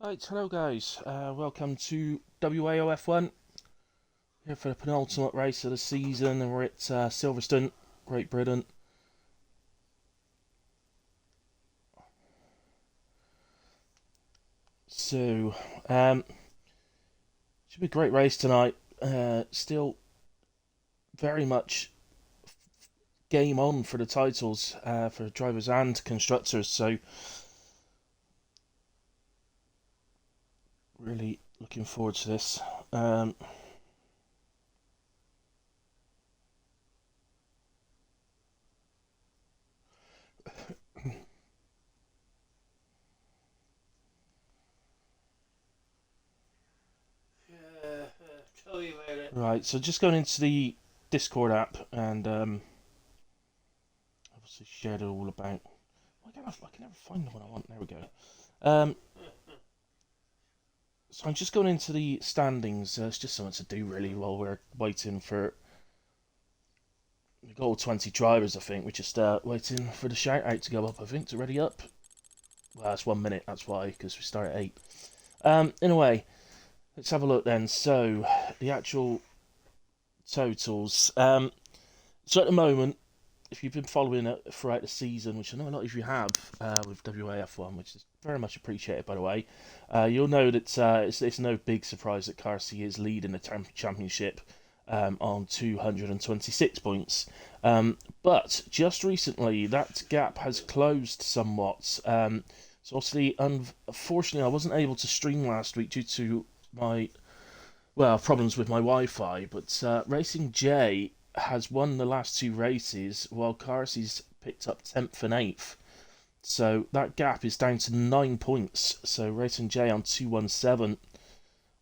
Right, hello guys, welcome to WAOF1, here for the penultimate race of the season, and we're at Silverstone, Great Britain. So, should be a great race tonight, still very much game on for the titles, for drivers and constructors, so really looking forward to this. Tell me about it. Right, so just going into the Discord app and obviously shared it all about. I can never find the one I want. There we go. So I'm just going into the standings. It's just something to do really while we're waiting for. We've got all 20 drivers, I think. We're just waiting for the shout out to go up, I think, to ready up. Well, that's 1 minute, that's why, because we start at 8. Anyway, let's have a look then. So, the actual totals. So at the moment, if you've been following it throughout the season, which I know a lot of you have with WAF1, which is very much appreciated, by the way, you'll know that it's no big surprise that Carsey is leading the championship on 226 points. But just recently, that gap has closed somewhat. So obviously, unfortunately, I wasn't able to stream last week due to my problems with my Wi-Fi. But Racing J has won the last two races, while Carsey's picked up 10th and 8th. So that gap is down to 9 points. So Racing J on 217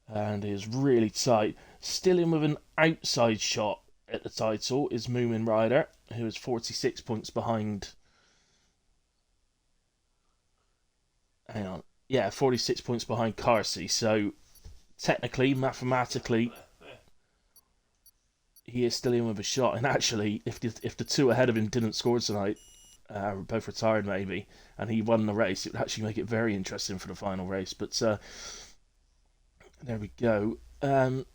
and is really tight. Still in with an outside shot at the title is Moomin Rider, who is 46 points behind. Hang on. Yeah, 46 points behind Carsey. So technically, mathematically, he is still in with a shot. And actually, if the two ahead of him didn't score tonight, both retired maybe, and he won the race, it would actually make it very interesting for the final race. But there we go. But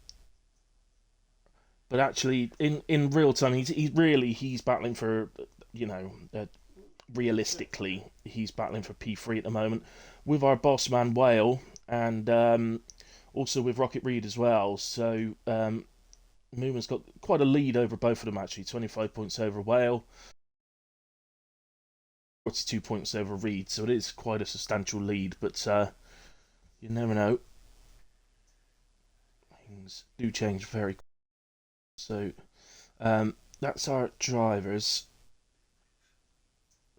actually, in real time, he's battling for, realistically, he's battling for P3 at the moment with our boss man Whale, and also with Rocket Reed as well. So Moomin's got quite a lead over both of them actually. 25 points over Whale, 42 points over Reed. So it is quite a substantial lead. But you never know. Things do change very quickly. So that's our drivers.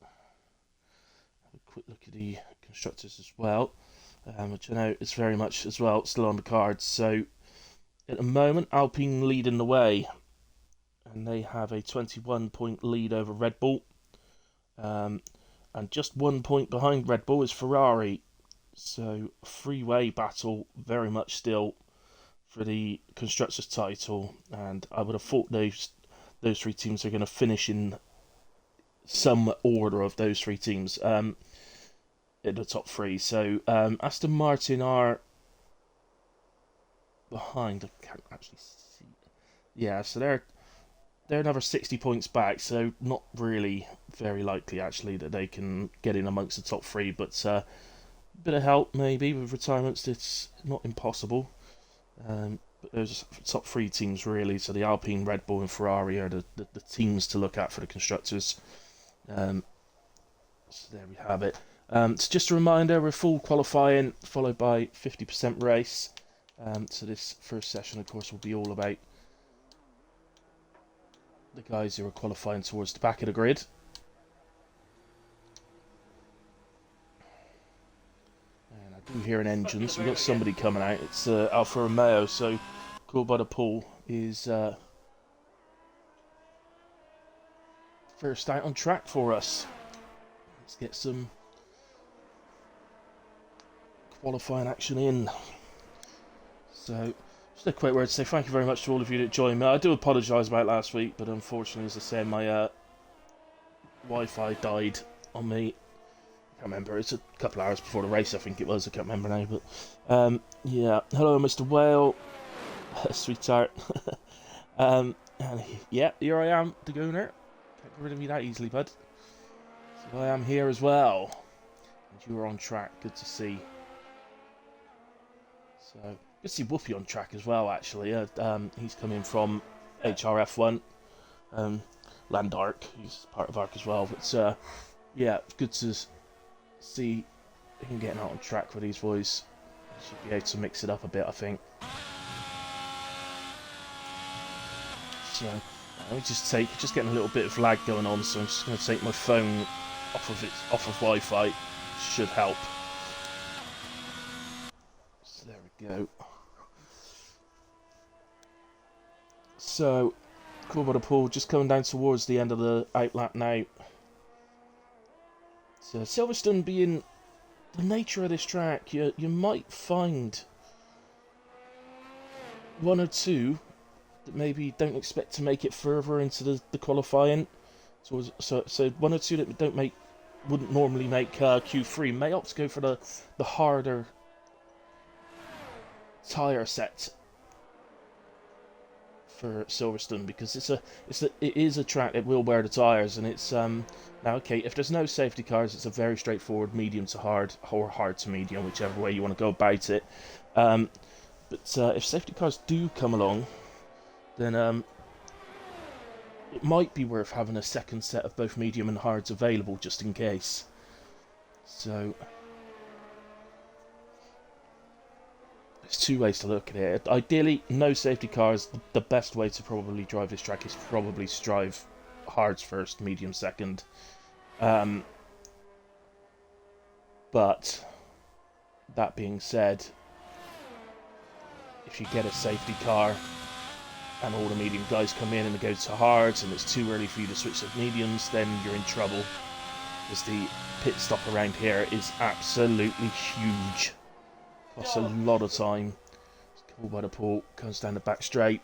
Have a quick look at the constructors as well, which I know is very much as well still on the cards. So at the moment, Alpine leading the way, and they have a 21-point lead over Red Bull. And just 1 point behind Red Bull is Ferrari. So three-way battle very much still for the constructors title, and I would have thought those three teams are going to finish in some order of those three teams in the top three. So Aston Martin are behind. I can't actually see. Yeah, so they're another 60 points back. So not really very likely actually that they can get in amongst the top three. But a bit of help maybe with retirements. It's not impossible. But those top three teams really. So the Alpine, Red Bull, and Ferrari are the teams to look at for the constructors. So there we have it. So just a reminder, we're full qualifying followed by 50% race. So this first session, of course, will be all about the guys who are qualifying towards the back of the grid. And I do hear an engine, so we've got somebody coming out. It's Alfa Romeo, so Cool by the Pool is first out on track for us. Let's get some qualifying action in. So, just a quick word to say thank you very much to all of you that joined me. I do apologise about last week, but unfortunately, as I said, my Wi-Fi died on me can't remember. It's a couple of hours before the race, I think it was. I can't remember now, but yeah. Hello, Mr. Whale, sweetheart. And yeah, here I am, the Gooner. Can't get rid of me that easily, bud. So I am here as well, and you are on track. Good to see. So good to see Whoopi on track as well. Actually, he's coming from HRF1, Land Arc. He's part of Arc as well, but yeah, good to see him getting out on track with these boys. Should be able to mix it up a bit, I think. So let me just getting a little bit of lag going on, so I'm just going to take my phone off of Wi-Fi. Should help. So there we go. So cool by the pool, just coming down towards the end of the outlap now. So Silverstone being the nature of this track, you might find one or two that maybe don't expect to make it further into the qualifying. So one or two that wouldn't normally make Q3 may opt to go for the harder tyre set for Silverstone, because it is a track that will wear the tyres, and it's now okay, if there's no safety cars, it's a very straightforward medium to hard or hard to medium, whichever way you want to go about it. But if safety cars do come along, then it might be worth having a second set of both medium and hards available just in case. So there's two ways to look at it. Ideally, no safety cars. The best way to probably drive this track is probably to drive hards first, medium second. But that being said, if you get a safety car and all the medium guys come in and they go to hards and it's too early for you to switch to mediums, then you're in trouble, because the pit stop around here is absolutely huge. Costs a lot of time. It's cool by the pool, comes down the back straight.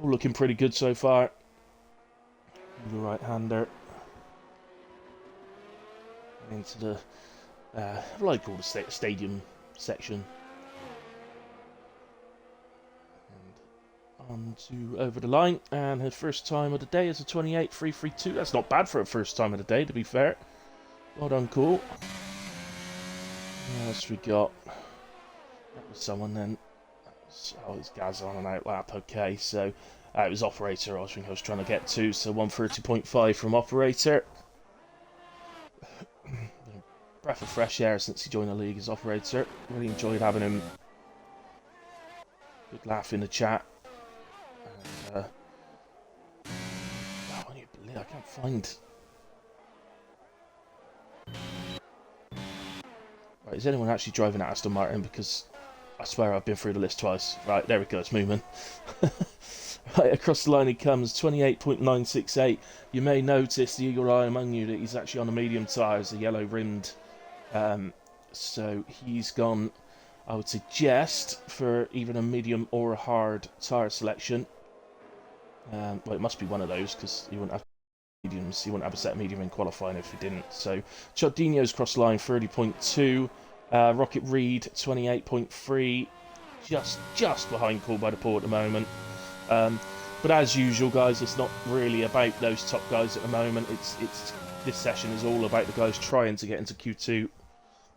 All looking pretty good so far. The right-hander into the what I call the stadium section, and on to over the line. And her first time of the day is a 28.332. That's not bad for a first time of the day, to be fair. Well done, cool. What else we got? That was someone then. Oh, it's Gaz on an outlap. Okay, so it was operator I think I was trying to get to. So 130.5 from operator. Breath of fresh air since he joined the league as operator. Really enjoyed having him. Good laugh in the chat. And, I can't find. Right, is anyone actually driving at Aston Martin? Because I swear I've been through the list twice. Right, there we go, it's moving. Right, across the line he comes, 28.968. You may notice, the eagle eye among you, that he's actually on the medium tyres, the yellow rimmed. So he's gone, I would suggest, for either a medium or a hard tyre selection. Well, it must be one of those, because you wouldn't have mediums. You wouldn't have a set of medium in qualifying if you didn't. So Chardinho's cross line 30.2. Rocket Reed 28.3. Just behind Call by the Pool at the moment. But as usual, guys, it's not really about those top guys at the moment. It's this session is all about the guys trying to get into Q2.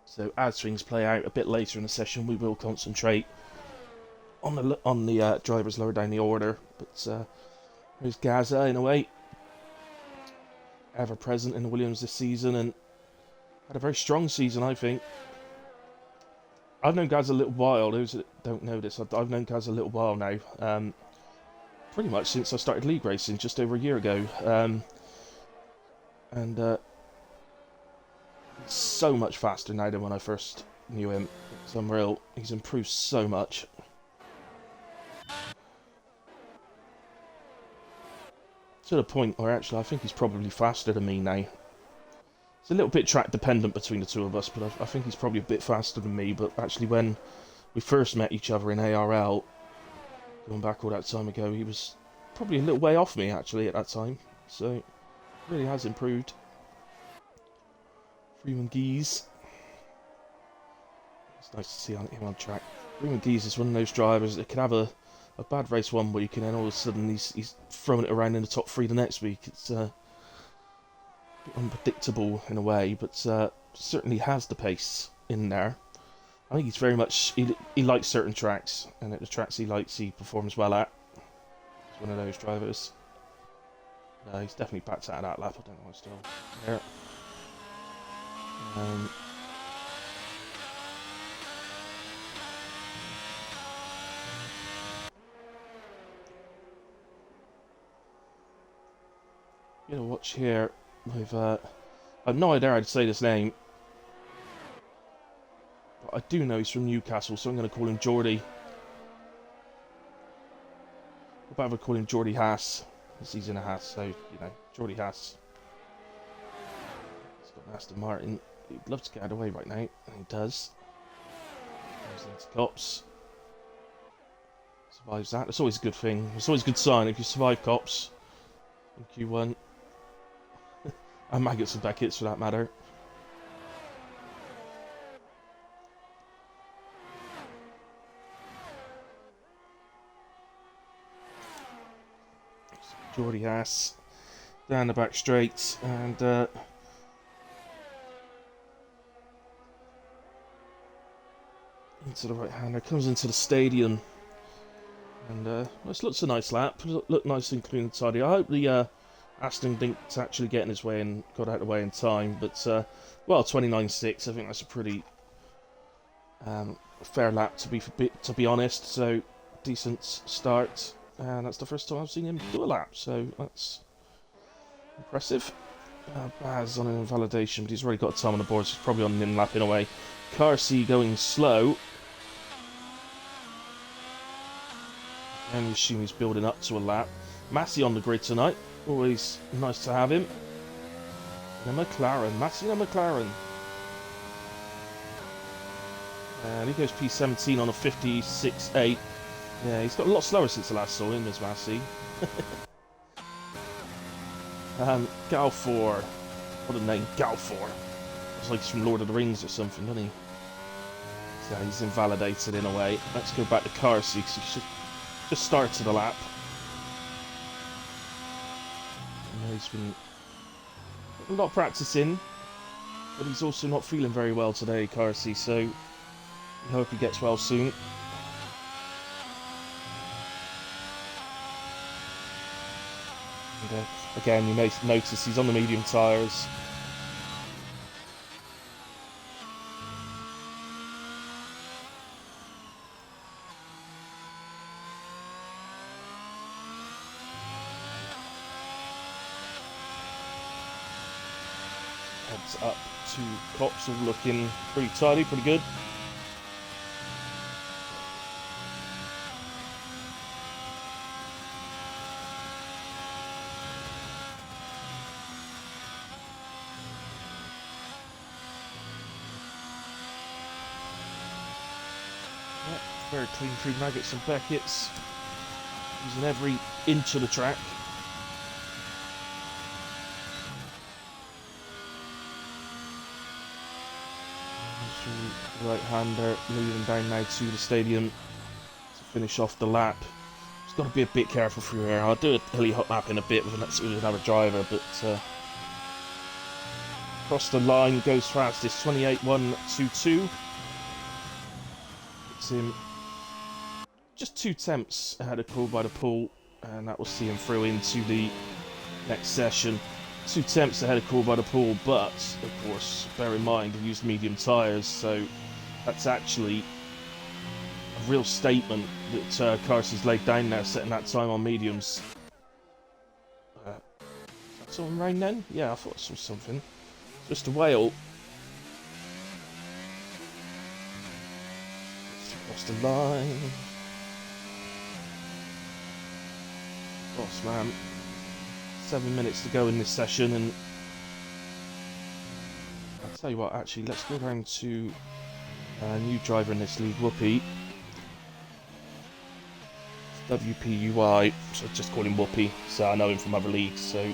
So as things play out a bit later in the session, we will concentrate on the drivers lower down the order. But there's Gaza in a way, ever present in the Williams this season, and had a very strong season, I think. I've known Gaz a little while. Those that don't know this, I've known Gaz a little while now. Pretty much since I started league racing just over a year ago. And so much faster now than when I first knew him. It's unreal. He's improved so much. To the point where actually I think he's probably faster than me now. It's a little bit track dependent between the two of us, but I think he's probably a bit faster than me. But actually when we first met each other in ARL, going back all that time ago, he was probably a little way off me actually at that time. So really has improved Freeman Geese. It's nice to see him on track. Freeman Geese is one of those drivers that can have a bad race one week and then all of a sudden he's throwing it around in the top 3 the next week. It's a bit unpredictable in a way, but certainly has the pace in there. I think he's very much, he likes certain tracks, and at the tracks he likes he performs well at. He's one of those drivers. He's definitely backed out of that lap, I don't know why still there. Get a watch here with, I have no idea how to say this name. But I do know he's from Newcastle, so I'm going to call him Geordie. What about if I call him Geordie Haas? Because he's in a Haas, so, you know, Geordie Haas. He's got an Aston Martin. He'd love to get out of the way right now, and he does. Goes into cops. Survives that. That's always a good thing. It's always a good sign if you survive cops in Q1. And maggots and Beckett's for that matter. Geordie Haas down the back straight and into the right hander, comes into the stadium and this looks a nice lap, look nice and clean and tidy. I hope the Aston didn't actually get in his way and got out of the way in time, but well, 29.6, I think that's a pretty fair lap to be honest, so decent start. And that's the first time I've seen him do a lap, so that's impressive. Baz on an invalidation, but he's already got a time on the board, so he's probably on an in-lap in a way. Carsey going slow. And we assume he's building up to a lap. Massey on the grid tonight, always nice to have him. And a McLaren, Massey and a McLaren. And he goes P17 on a 56.8. Yeah, he's got a lot slower since the last saw him, as Massey. Galfor. What a name, Galfor. It's like he's from Lord of the Rings or something, doesn't he? Yeah, he's invalidated in a way. Let's go back to Carsey, because he just started the lap. He's been a lot of practice in, but he's also not feeling very well today, Carsey, so we hope he gets well soon. And, again, you may notice he's on the medium tyres. Heads up to Cops, all looking pretty tidy, pretty good. Very clean through Maggots and Beckett's, using every inch of the track. Right-hander moving down now to the stadium to finish off the lap. Just got to be a bit careful through here. I'll do a hilly hop lap in a bit with another driver, but across the line goes fastest, 28.122. It's him. Just 2 temps ahead of Call by the Pool, and that will see him through into the next session. 2 temps ahead of Call by the Pool, but of course, bear in mind he used medium tyres, so that's actually a real statement that Carsey's laid down there, setting that time on mediums. Is that on rain then? Yeah, I thought I saw something. Just a whale. Across the line. Boss man, 7 minutes to go in this session, and I'll tell you what, actually, let's go down to a new driver in this league, Whoopi. WPUI, so just call him Whoopi, so I know him from other leagues, so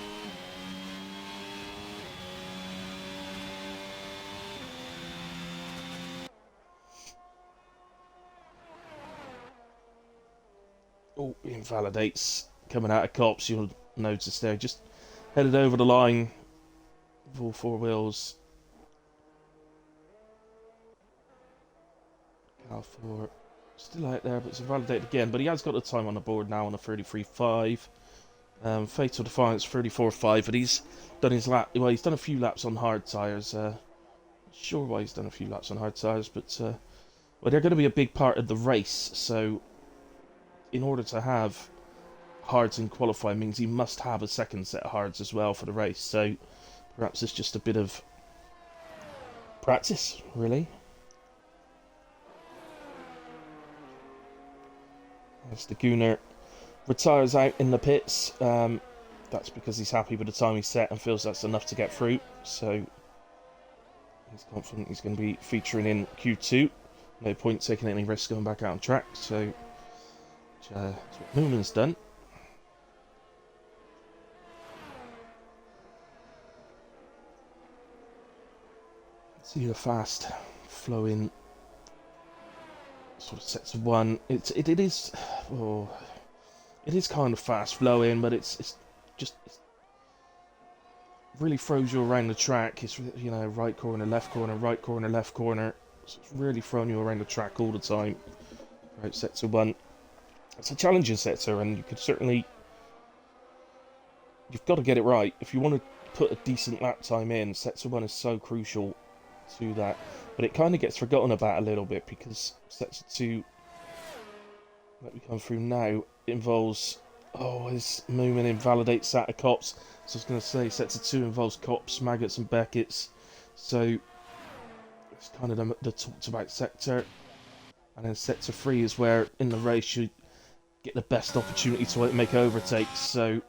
Oh, invalidates coming out of cops. You'll notice there, just headed over the line with all four wheels. Cal 4 still out there, but it's invalidated again. But he has got the time on the board now on a 33.5. Fatal Defiance 34.5, but he's done his lap. Well, he's done a few laps on hard tyres. Sure why he's done a few laps on hard tyres, but well, they're going to be a big part of the race. So, in order to have hards in qualifying, means he must have a second set of hards as well for the race. So, perhaps it's just a bit of practice, really. As the Gooner retires out in the pits, that's because he's happy with the time he set and feels that's enough to get through. So he's confident he's going to be featuring in Q2. No point taking any risks going back out on track. So that's what Moonman's done. See a fast flowing sort of sets of one. It is. Oh, it is kind of fast flowing, but it's really throws you around the track. It's, you know, right corner, left corner, right corner, left corner. So it's really throwing you around the track all the time. Right, sector one. It's a challenging sector, and you could certainly, you've got to get it right if you want to put a decent lap time in. Sector one is so crucial to that, but it kind of gets forgotten about a little bit because sector two, that we come through now, involves, oh, his movement invalidates that of cops. So I was going to say, sector 2 involves cops, maggots and Beckett's. So it's kind of the talked about sector. And then sector 3 is where in the race you get the best opportunity to make overtakes. So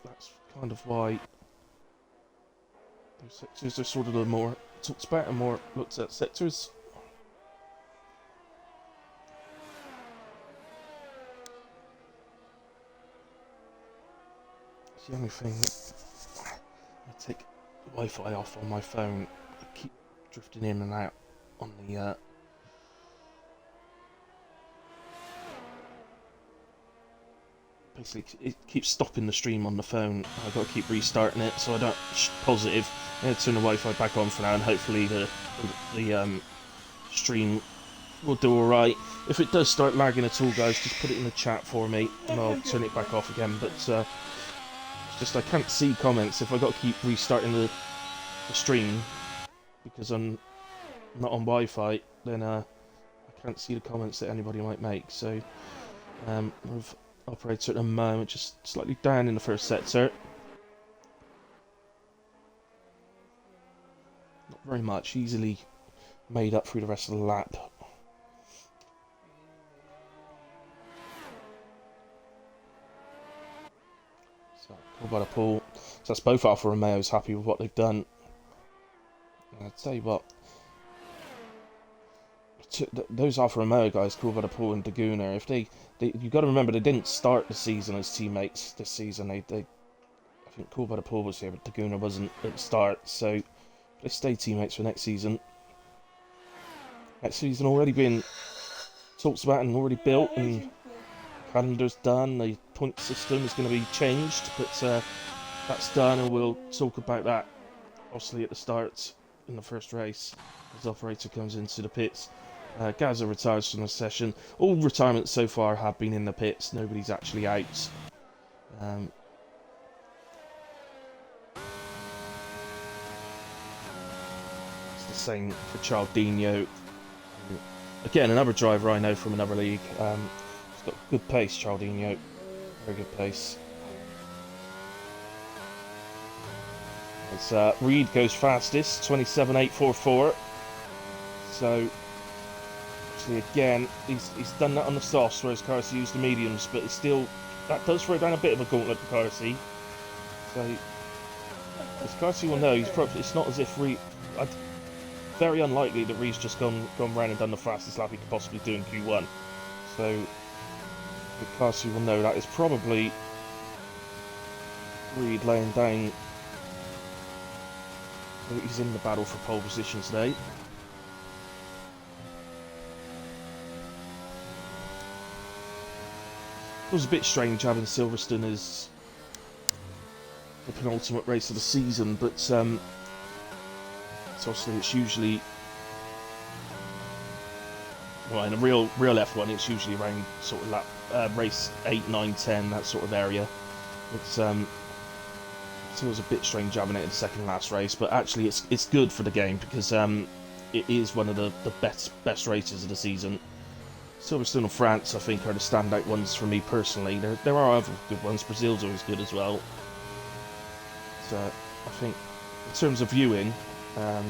that's kind of why those sectors are sort of the more talked about and more looked at sectors. The only thing, I take the Wi-Fi off on my phone. I keep drifting in and out on the basically it keeps stopping the stream on the phone. I've got to keep restarting it, so I don't positive. I'm going to turn the Wi-Fi back on for now, and hopefully the stream will do alright. If it does start lagging at all, guys, just put it in the chat for me, and I'll turn it back off again. But just I can't see comments if I got to keep restarting the stream because I'm not on Wi-Fi. Then I can't see the comments that anybody might make. So with operator at the moment, just slightly down in the first sector. Not very much. Easily made up through the rest of the lap. Cool by the pool. So that's both Alfa Romeos happy with what they've done. And I'll tell you what, those Alfa Romeo guys, Cool by the pool and Daguna, if you've got to remember they didn't start the season as teammates this season. I think Cool by the pool was here, but Daguna wasn't at the start. So they stay teammates for next season. Next season already been talked about and already built, and calendar's done. The point system is going to be changed, but that's done, and we'll talk about that obviously at the start in the first race as the operator comes into the pits. Gaza retires from the session. All retirements so far have been in the pits. Nobody's actually out. It's the same for Chaldinho. Again, another driver I know from another league. He's got good pace, Chaldinho. Very good pace. As Reed goes fastest, 27.844. So, actually, again, he's done that on the softs, whereas Carsey used the mediums, but it's still, that does throw down a bit of a gauntlet for Carsey. So, as Carsey will know, it's not as if Reed. Very unlikely that Reed's just gone round and done the fastest lap he could possibly do in Q1. So, Carsey will know that is probably Reed laying down. He's in the battle for pole position today. It was a bit strange having Silverstone as the penultimate race of the season, but so obviously it's usually, well, in a real F1 it's usually around sort of race 8, 9, 10, that sort of area. It's so it was a bit strange having it in the second last race, but actually it's good for the game because it is one of the best races of the season. Silverstone and France, I think, are the standout ones for me personally. There are other good ones. Brazil's always good as well. So I think, in terms of viewing, I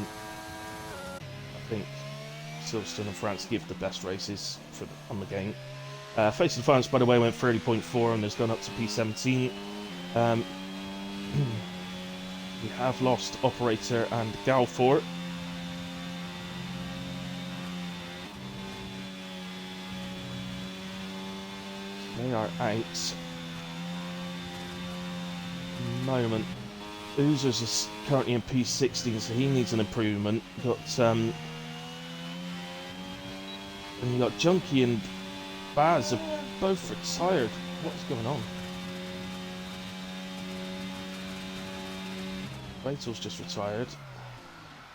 think Silverstone and France give the best races on the game. Face of the France, by the way, went 30.4 and has gone up to P17. We have lost Operator and Galfor. They are out. At the moment, Oozers is currently in P16, so he needs an improvement. And you got Junkie and Baz are both retired. What's going on? Vettel's just retired.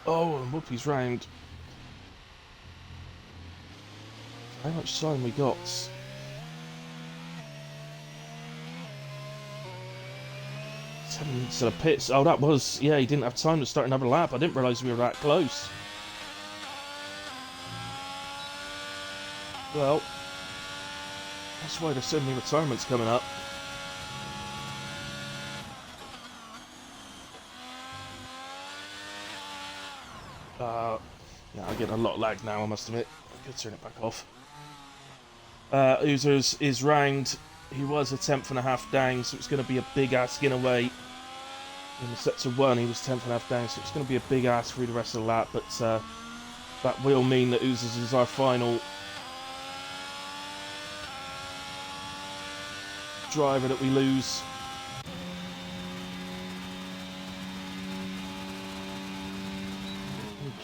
Oh, and Whoopi's round. How much time we got? 7 minutes to the pits. Oh, that was... Yeah, he didn't have time to start another lap. I didn't realise we were that close. Well, that's why there's so many retirements coming up. Yeah, I get a lot of lag now, I must admit. I could turn it back off. Oozers is round. He was a 10th.5 down, so it's going to be a big ass skin away. In the sector 1, he was 10th.5 down, so it's going to be a big ass through the rest of the lap. But that will mean that Oozers is our final driver that we lose.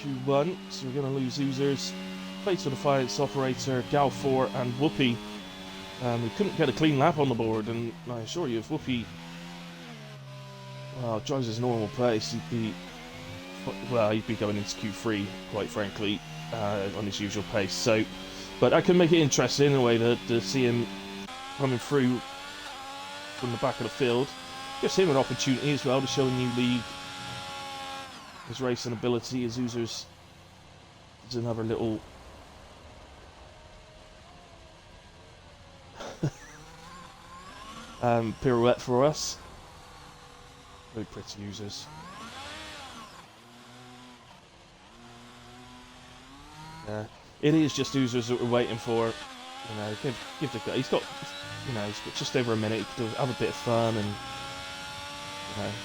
Q1, so we're going to lose Oozers, Fatal Defiance Operator, Gal4 and Whoopi. We couldn't get a clean lap on the board, and I assure you, if Whoopi drives his normal pace, he'd be going into Q3, quite frankly, on his usual pace. So, but that could make it interesting in a way to see him coming through from the back of the field. Gives him an opportunity as well to show a new league his racing ability. His Oozers is another little pirouette for us. Very pretty Oozers. Yeah, it is just Oozers that we're waiting for. You know, give the guy. He's got just over a minute. He could have a bit of fun, and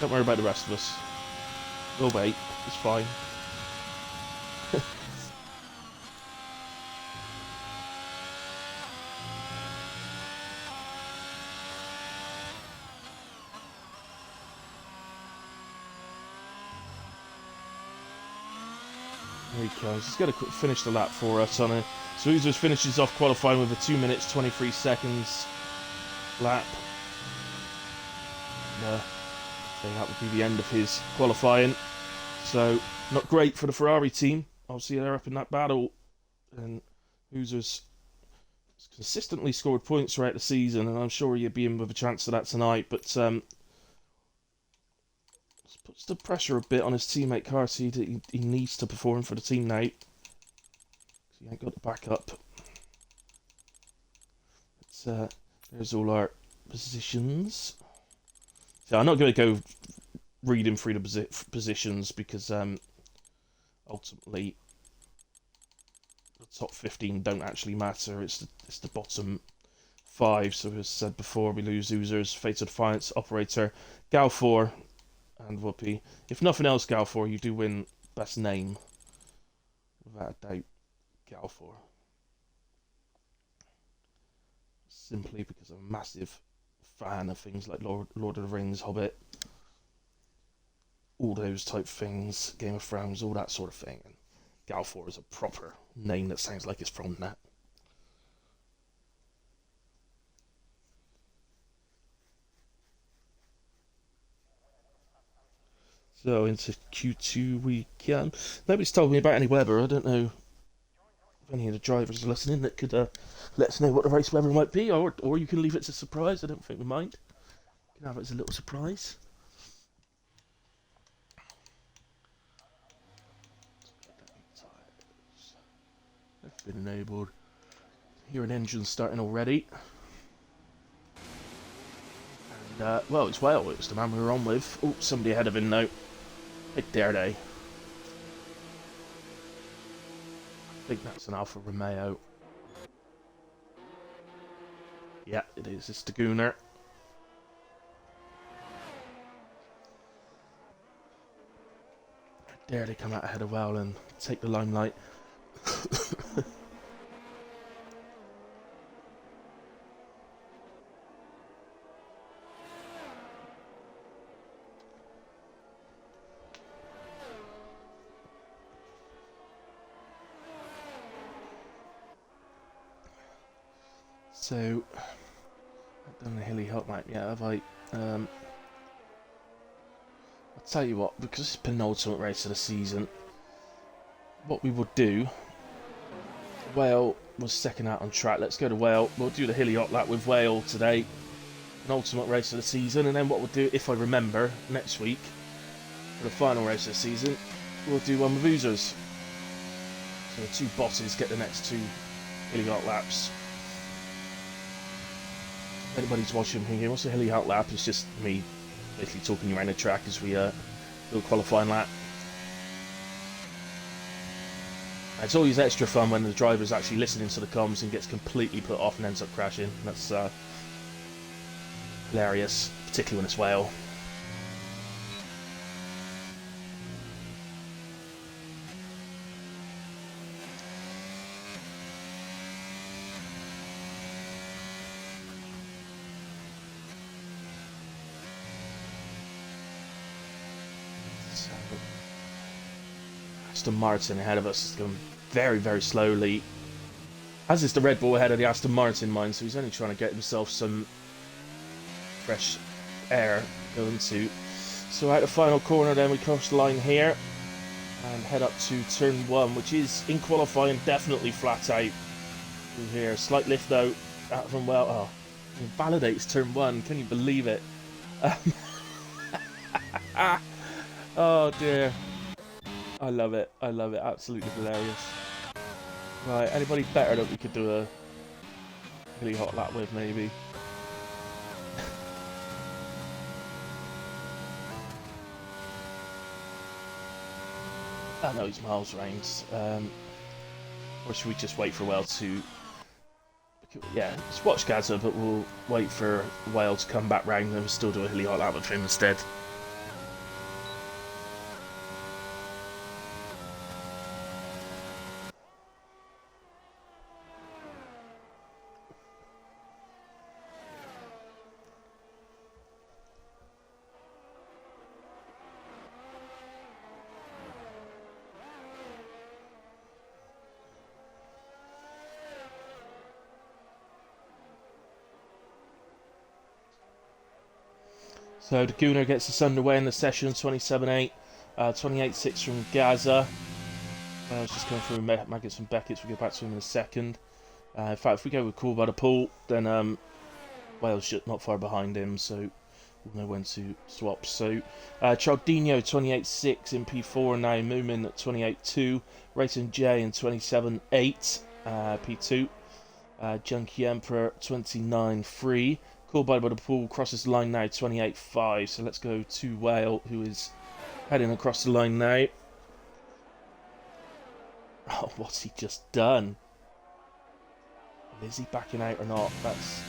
don't worry about the rest of us. We'll wait. It's fine. There he goes. He's got to finish the lap for us on a. So Oozers finishes off qualifying with a 2 minutes 23 seconds lap. So that would be the end of his qualifying. So not great for the Ferrari team. Obviously they're up in that battle, and Oozers consistently scored points throughout the season, and I'm sure he'll be in with a chance of that tonight. But puts the pressure a bit on his teammate Carty that he needs to perform for the team now. He ain't got the backup. But, there's all our positions. So I'm not going to go reading through the positions because ultimately the top 15 don't actually matter. It's the bottom 5. So as said before, we lose Oozers, Fatal Defiance, Operator, Gal4 and Whoopi. If nothing else, Gal4, you do win best name. Without a doubt, Gal4. Simply because I'm a massive fan of things like Lord of the Rings, Hobbit, all those type things, Game of Thrones, all that sort of thing. And Gal4 is a proper name that sounds like it's from that. So into Q2 we can. Nobody's told me about any weather. I don't know if any of the drivers are listening that could let us know what the race weather might be, or you can leave it as a surprise. I don't think we mind. You can have it as a little surprise. That's been enabled. Hear an engine starting already. And, well, it's Whale. It was the man we were on with. Oh, somebody ahead of him now. How dare they? I think that's an Alfa Romeo. Yeah, it is. It's the Gooner. How dare they come out ahead of Whale and take the limelight? So, I've done the hilly hot map yet, have I? I'll tell you what, because it's penultimate race of the season, what we would do, Whale was second out on track. Let's go to Whale. We'll do the hilly hot lap with Whale today, penultimate race of the season, and then what we'll do, if I remember, next week, for the final race of the season, we'll do one with Oozers. So the two bosses get the next two hilly hot laps. If anybody's watching thinking, what's a hilly hot lap? It's just me basically talking around the track as we do a qualifying lap. It's always extra fun when the driver's actually listening to the comms and gets completely put off and ends up crashing. That's hilarious, particularly when it's Whale. Aston Martin ahead of us is going very, very slowly. As is the Red Bull ahead of the Aston Martin, mind, so he's only trying to get himself some fresh air going to. So out the final corner then we cross the line here and head up to turn 1, which is in qualifying definitely flat out through here. Slight lift though out from Well. Oh, it validates turn 1, can you believe it? Oh dear. I love it, absolutely hilarious. Right, anybody better that we could do a really hot lap with, maybe? I know he's miles range. Or should we just wait for Whale to... Yeah, let's watch Gaza, but we'll wait for Whale to come back round and we'll still do a hilly hot lap with him instead. So the Gooner gets us underway in the session, 27.8, 28.6 from Gaza. It's just coming through Maggots and Beckett's, we'll get back to him in a second. In fact, if we go with Cool by the Pool, then Wales just not far behind him, so we'll know when to swap. So Chaldino 28.6 in P4 now, Moomin at 28.2, Rayton J in 27.8 P2, Junkie Emperor 29.3. Cool by the Pool crosses the line now, 28.5. So let's go to Whale, who is heading across the line now. Oh, what's he just done? Is he backing out or not? That's...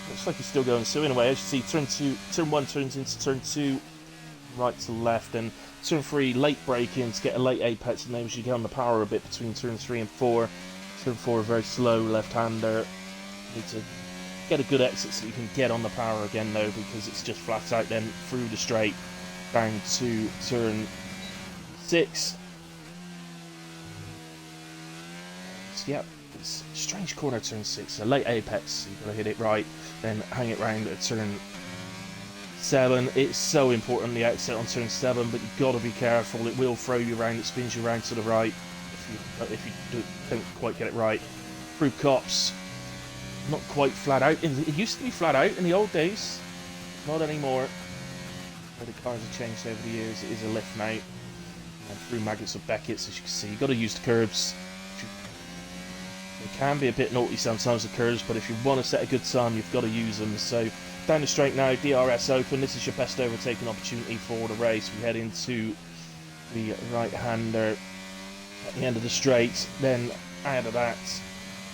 Looks like he's still going. So in a way, as you see, turn 1 turns into turn 2, right to left, and turn 3 late braking to get a late apex, and enables you to get on the power a bit between turn 3 and 4. Turn 4 very slow left-hander. Need to get a good exit so you can get on the power again though, because it's just flat out then through the straight down to turn 6. So, yeah, it's a strange corner turn 6, a late apex, so you've got to hit it right, then hang it round at turn 7. It's so important, the exit on turn 7, but you've got to be careful. It will throw you around. It spins you around to the right if you don't quite get it right. Through cops. Not quite flat out. It used to be flat out in the old days. Not anymore. The cars have changed over the years. It is a lift now. And through Maggots or Beckett's, as you can see. You've got to use the curbs. They can be a bit naughty sometimes, the curves, but if you want to set a good time, you've got to use them. So, down the straight now, DRS open. This is your best overtaking opportunity for the race. We head into the right-hander at the end of the straight. Then, out of that,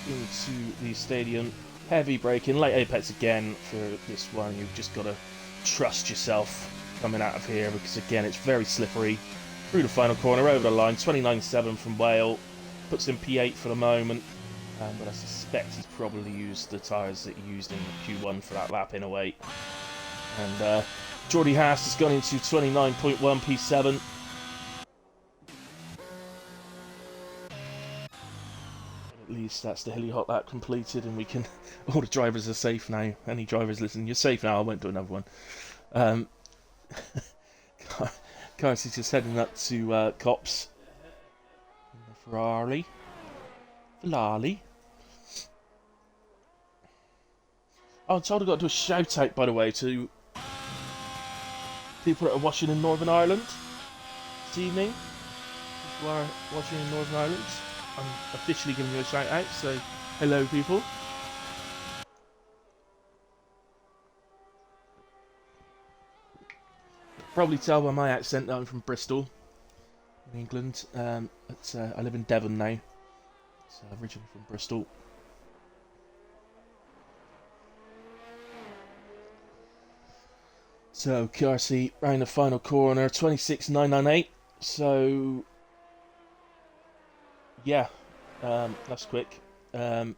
into the stadium. Heavy braking, late apex again for this one. You've just got to trust yourself coming out of here, because again, it's very slippery. Through the final corner, over the line, 29.7 from Whale. Puts in P8 for the moment. But I suspect he's probably used the tyres that he used in Q1 for that lap in a way. And Geordie Haas has gone into 29.1 P7. At least that's the hilly hot lap completed, and we can. All the drivers are safe now. Any drivers listening, you're safe now. I won't do another one. Carsey's just heading up to Cops. Ferrari. Oh, I'm told I've got to do a shout out, by the way, to people that are watching in Northern Ireland this evening. If you are watching in Northern Ireland, I'm officially giving you a shout out, so hello, people. Probably tell by my accent that I'm from Bristol, in England. I live in Devon now, so originally from Bristol. So, KRC round the final corner, 26.998. So, yeah, that's quick. He's doing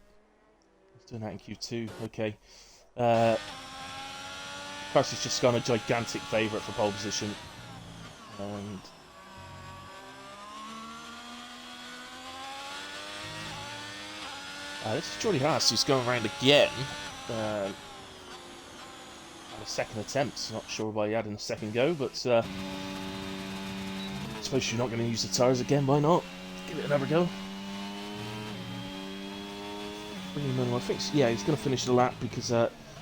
that in Q2, okay. KRC's just gone a gigantic favourite for pole position. And this is Geordie Haas, who's going around again. A second attempt, not sure why he had in the second go, but I suppose you're not going to use the tyres again, why not? Give it another go. I think, yeah, he's going to finish the lap because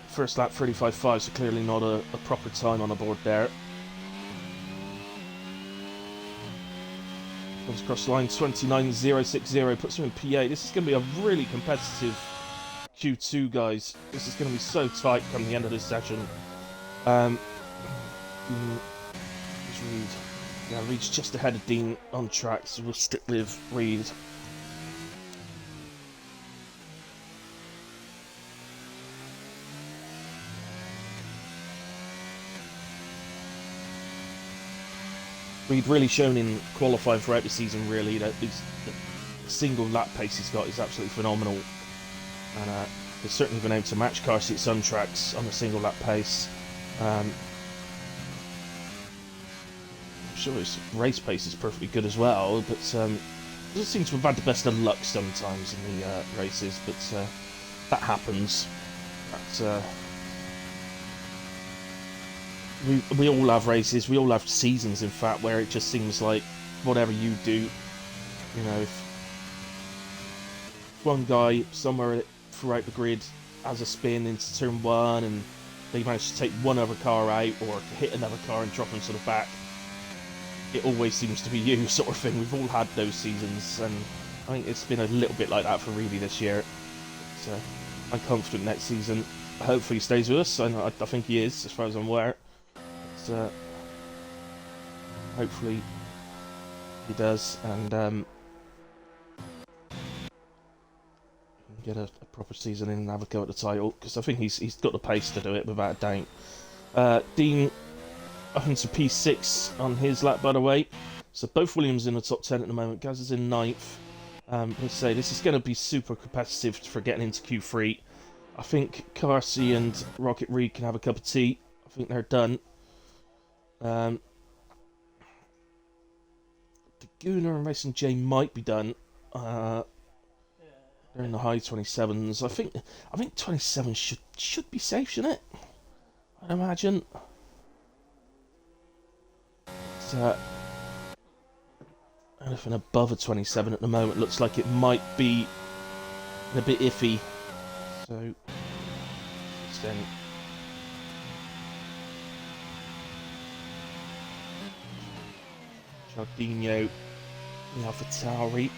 first lap 35.5, so clearly not a proper time on the board there. Comes across the line, 29.060, puts him in P8. This is going to be a really competitive Q2, guys. This is going to be so tight come the end of this session. Reed. Yeah, Reed's just ahead of Dean on track, so we'll stick with Reed. Reed really shown in qualifying throughout the season, really, that the single lap pace he's got is absolutely phenomenal. And he's certainly been able to match car seat sun tracks on the single lap pace. I'm sure his race pace is perfectly good as well, but doesn't seem to have had the best of luck sometimes in the races, but that happens. We all have races, we all have seasons, in fact, where it just seems like whatever you do, you know, if one guy somewhere throughout the grid has a spin into turn 1 and they manage to take one other car out or hit another car and drop them to the back, it always seems to be you, sort of thing. We've all had those seasons, and I think it's been a little bit like that for Reedy this year. So I'm confident next season, hopefully he stays with us. I think he is, as far as I'm aware. But, hopefully he does, and get a proper season in and have a go at the title, because I think he's got the pace to do it without a doubt. Dean up into P6 on his lap, by the way. So both Williams in the top 10 at the moment. Gaz is in 9th. Let's say this is going to be super competitive for getting into Q3. I think Carsey and Rocket Reed can have a cup of tea. I think they're done. The Gooner and Mason J might be done. They're in the high 27s. I think 27 should be safe, shouldn't it? I'd imagine. He's anything above a 27 at the moment looks like it might be a bit iffy. So, then Jardinho, the AlphaTauri.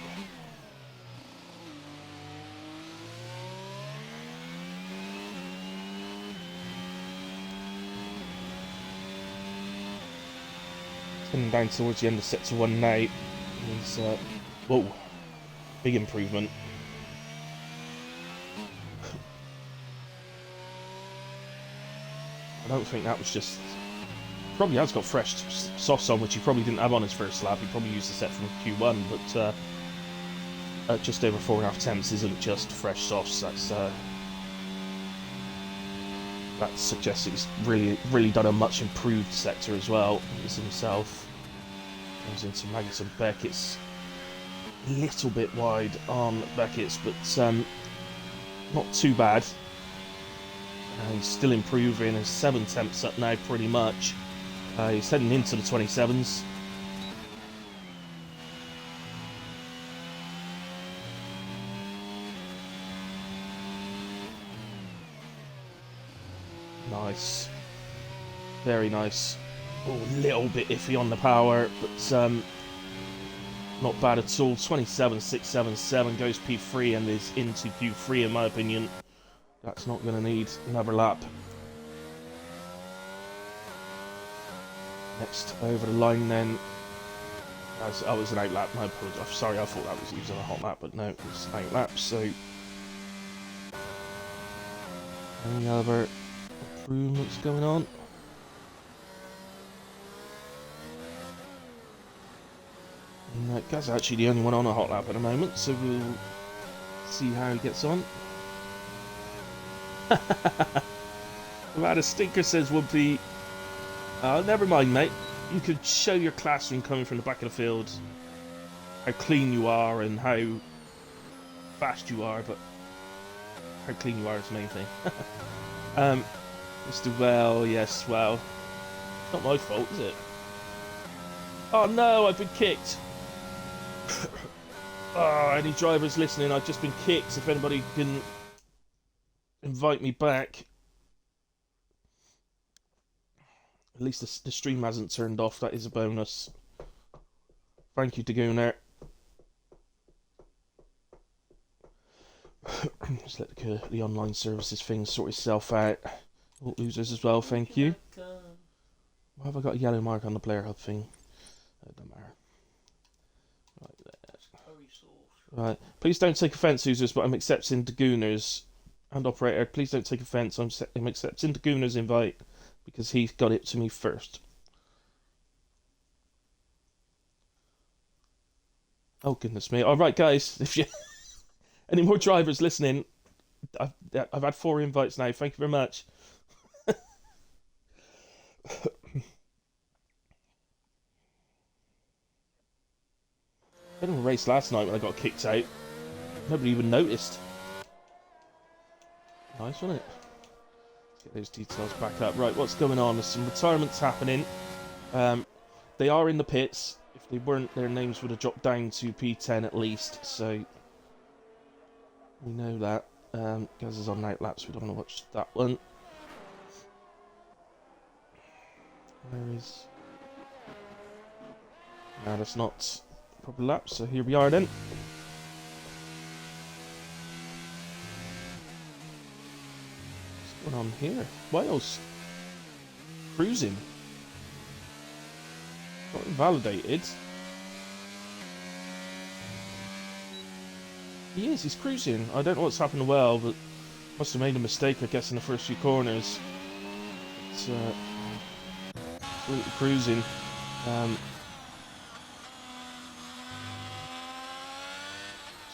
Coming down towards the end of sector 1 now. He's, whoa, big improvement. I don't think that was just... Probably has got fresh softs on, which he probably didn't have on his first lap. He probably used the set from Q1, but at just over 4.5 tenths isn't just fresh softs. That suggests he's really done a much improved sector as well. He's himself. Comes into Magnussen Beckett's a little bit wide on Beckett's, but not too bad. He's still improving. He's 7 tenths up now, pretty much. He's heading into the 27s. Nice. Very nice. Oh, a little bit iffy on the power, but not bad at all. 27.677 goes P3 and is into Q3 in my opinion. That's not going to need another lap. Next over the line then. That was an out lap, my apologies. Sorry, I thought that was using a hot lap, but no, it's an out lap, so... Any other improvements going on? No, Gaz's actually the only one on a hot lap at the moment, so we'll see how he gets on. Well, a stinker says would be... never mind, mate. You could show your class when coming from the back of the field how clean you are and how fast you are, but how clean you are is the main thing. Mr. Well, yes, well. It's not my fault, is it? Oh no, I've been kicked. Oh, any drivers listening, I've just been kicked. If anybody can invite me back. At least the stream hasn't turned off. That is a bonus. Thank you, Dagooner. Just let the online services thing sort itself out. All losers as well, thank you. Why have I got a yellow mark on the player hub thing? It doesn't matter. Right there. Right. Please don't take offence, users, but I'm accepting Dagooner's and operator. Please don't take offence. I'm accepting Dagooner's invite because he got it to me first. Oh goodness me! All right, guys. If you any more drivers listening, I've had 4 invites now. Thank you very much. I had a race last night when I got kicked out. Nobody even noticed. Nice, wasn't it? Let's get those details back up. Right, what's going on? There's some retirements happening. They are in the pits. If they weren't, their names would have dropped down to P10 at least. So we know that. Gaz is on night laps. We don't want to watch that one. Where is? No, that's not proper lap. So here we are then. What's going on here? Wales cruising. Not invalidated. He is, he's cruising. I don't know what's happened to Well, but must have made a mistake, I guess, in the first few corners. It's absolutely cruising.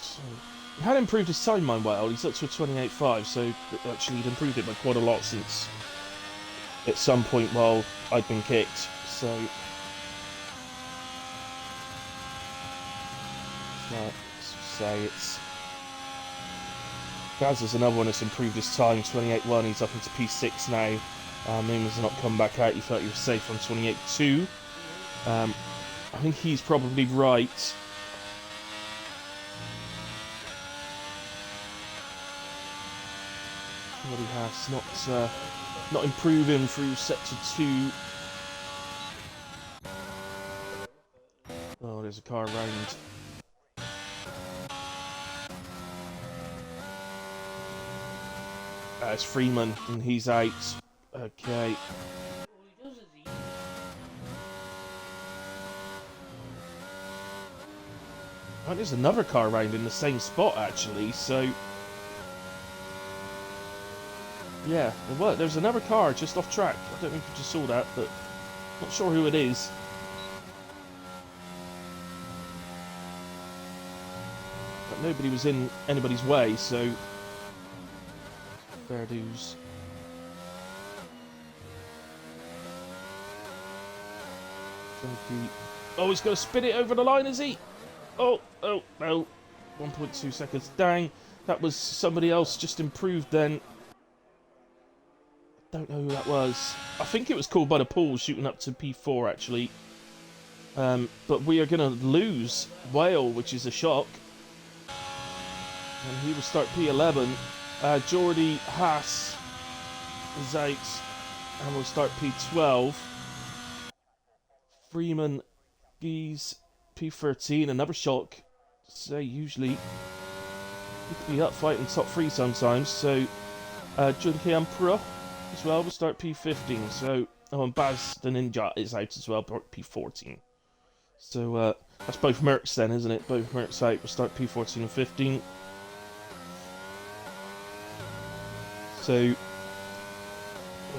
So he had improved his time, mind well. He's up to a 28.5, so actually he'd improved it by quite a lot since at some point while I'd been kicked. So let's say it's Gaz is another one that's improved his time, 28.1, he's up into P6 now. Moon has not come back out, he felt he was safe on 28.2. I think he's probably right. What he has not improving through sector 2. Oh, there's a car round. It's Freeman, and he's out. Okay. Oh, there's another car round in the same spot, actually, so... Yeah, there's another car just off track. I don't know if you just saw that, but... Not sure who it is. But nobody was in anybody's way, so... Fair dues. Oh, he's going to spin it over the line, is he? Oh, no. 1.2 seconds. Dang, that was somebody else just improved then. I don't know who that was. I think it was called by the pool, shooting up to P4, actually. But we are going to lose Whale, which is a shock. And he will start P11. Geordie Haas is out, and will start P12. Freeman Geese P13, another shock. So usually you can be up fighting top 3 sometimes. So Junke Emperor as well will start P15. So and Baz the Ninja is out as well, P14. So that's both Mercs then, isn't it? Both Mercs out will start P14 and 15. So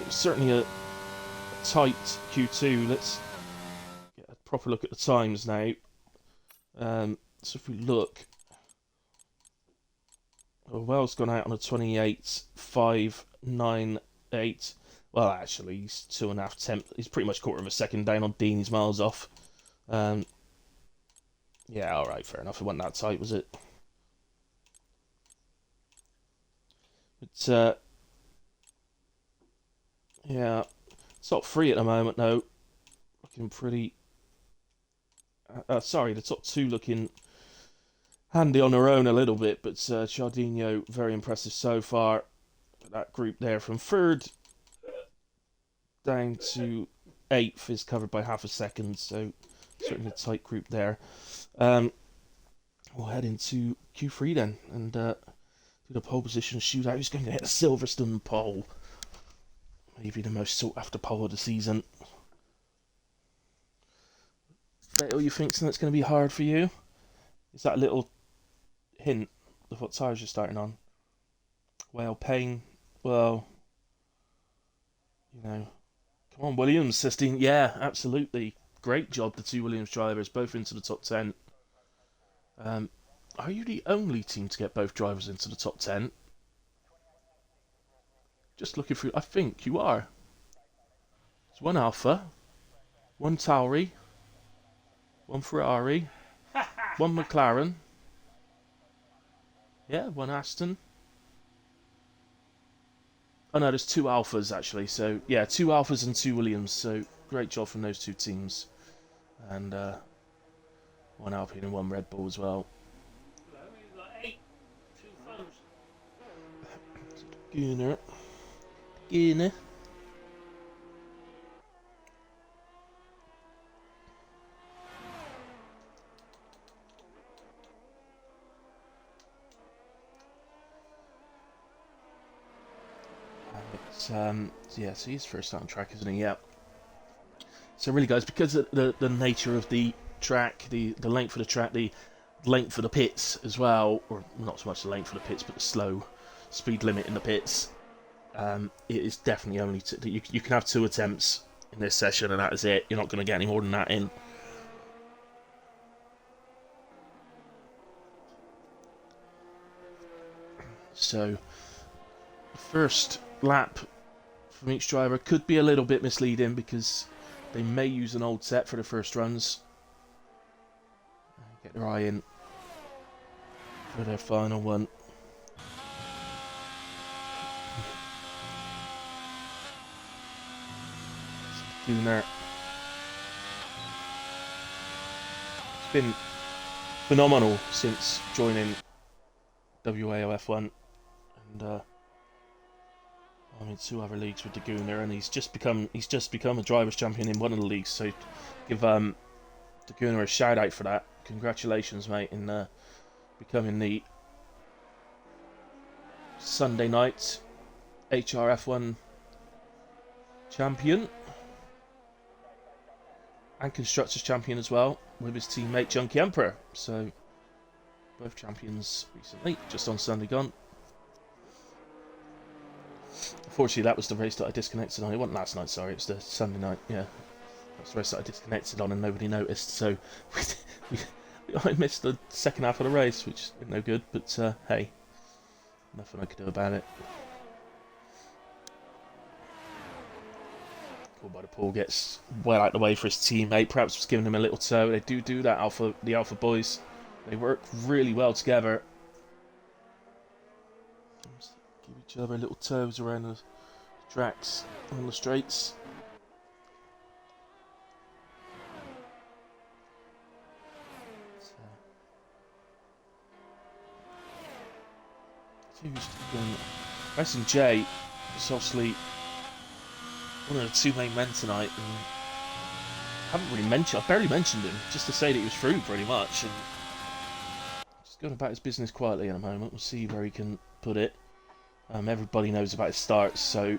it's certainly a tight Q2. Let's get a proper look at the times now. So if we look, Well's gone out on a 28.598. Well, actually, he's 2.5 temp. He's pretty much quarter of a second down on Dean. He's miles off. Yeah, all right, fair enough. It wasn't that tight, was it? But yeah, top 3 at the moment, though. Looking pretty. Sorry, the top 2 looking handy on their own a little bit, but Chardinho, very impressive so far. That group there from 3rd down to 8th is covered by half a second, so certainly a tight group there. We'll head into Q3 then, and do the pole position shootout. Who's going to hit a Silverstone pole? Maybe the most sought after pole of the season. Vettel, you think that's going to be hard for you? Is that a little hint of what tyres you're starting on? Well, Payne, well, you know, come on, Williams, 16, yeah, absolutely. Great job, the 2 Williams drivers, both into the top 10. Are you the only team to get both drivers into the top 10? Just looking through, I think you are. It's 1 Alpha, 1 Tauri, 1 Ferrari, 1 McLaren. Yeah, 1 Aston. Oh no, there's 2 Alphas actually. So yeah, 2 Alphas and 2 Williams. So great job from those 2 teams. And 1 Alpine and 1 Red Bull as well. Gunner. Yeah, so he's first on track, isn't he? Yeah. So really, guys, because of the nature of the track, the length of the track, the length of the pits as well, or not so much the length of the pits, but the slow speed limit in the pits, it is definitely only you can have 2 attempts in this session, and that is it. You're not going to get any more than that in. So, the first lap from each driver could be a little bit misleading because they may use an old set for the first runs. Get their eye in for their final one. Gunnar. been phenomenal since joining WAOF1, and I'm in 2 other leagues with Daguna, and he's just become a drivers' champion in one of the leagues. So give Daguna a shout out for that. Congratulations, mate, in becoming the Sunday night HRF1 champion and constructors champion as well, with his teammate Junkie Emperor. So both champions recently, just on Sunday gone. Unfortunately, that was the race that I disconnected on. It wasn't last night, sorry, it was the Sunday night. Yeah, that's the race that I disconnected on and nobody noticed. So I missed the second half of the race, which is no good. But hey, nothing I could do about it. Cool by the Paul gets well out of the way for his teammate. Perhaps was giving him a little toe. They do that. The Alpha boys, they work really well together. Give each other little toes around the tracks on the straights. Racing J is obviously one of the 2 main men tonight, and I barely mentioned him, just to say that he was through pretty much, and just going about his business quietly in a moment. We'll see where he can put it. Everybody knows about his starts, so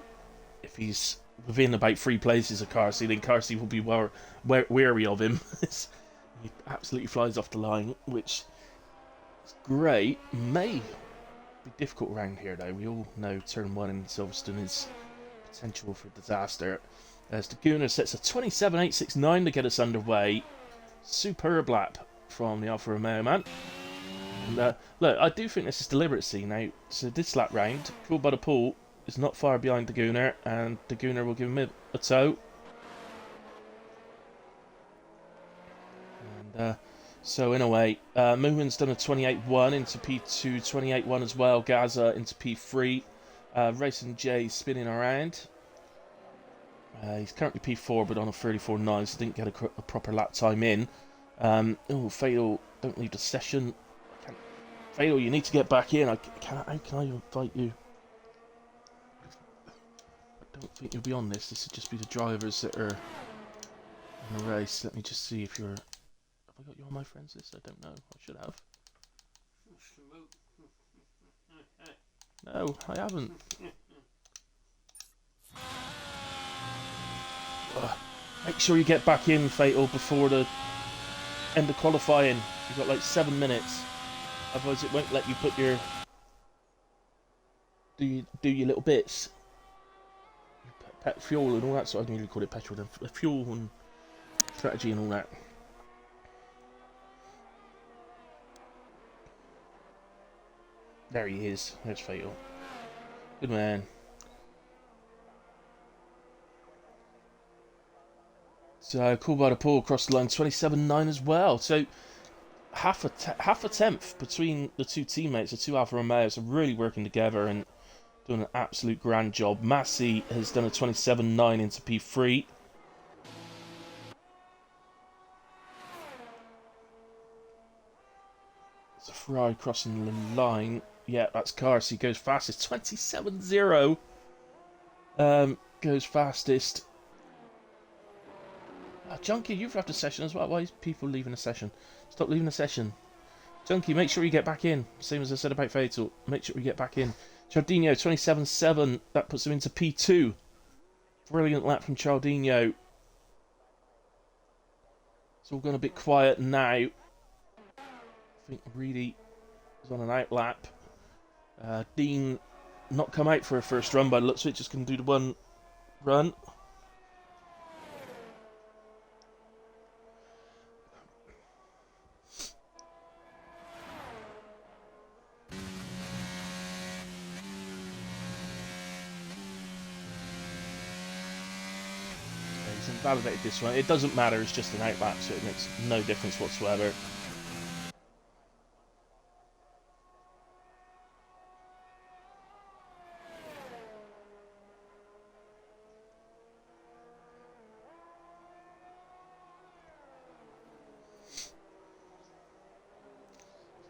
if he's within about 3 places of Carsey, then Carsey will be wary of him. He absolutely flies off the line, which is great. May be difficult around here, though. We all know turn 1 in Silverstone is potential for disaster. As Daguna sets a 27.869 to get us underway. Superb lap from the Alfa Romeo man. And look, I do think this is deliberate. See now, so this lap round, Cool by the Pool is not far behind Daguna, and Daguna will give him a toe. And so in a way, Moomin's done a 28.1 into P2, 28.1 as well. Gaza into P3. Racing J spinning around. He's currently P4, but on a 34.9, so didn't get a proper lap time in. Oh, Fatal, don't leave the session. Fatal, you need to get back in. How can I invite you? I don't think you'll be on this. This would just be the drivers that are in the race. Let me just see if you're... Have I got you on my friends list? I don't know. I should have. No, I haven't. Make sure you get back in, Fatal, before the end of qualifying. You've got like 7 minutes. Otherwise it won't let you put your... Do your little bits. Fuel and all that sort of... I nearly call it petrol. The fuel and strategy and all that. There he is. There's Fatal. Good man. So Cool by the Pool across the line, 27.9 as well. So half a tenth between the 2 teammates, the 2 Alfa Romeos, are really working together and doing an absolute grand job. Massey has done a 27.9 into P3. It's a Ferrari crossing the line. Yeah, that's Carsey. Goes fastest. 27.0. Goes fastest. Junkie, you've left a session as well. Why is people leaving a session? Stop leaving a session. Junkie, make sure you get back in. Same as I said about Fatal. Make sure you get back in. Chardinho, 27.7. That puts him into P2. Brilliant lap from Chardinho. It's all gone a bit quiet now. I think Reedy is on an out lap. Dean not come out for a first run by the looks of it. Just going to do the 1 run. Invalidated this one. It doesn't matter, it's just an out lap, so it makes no difference whatsoever.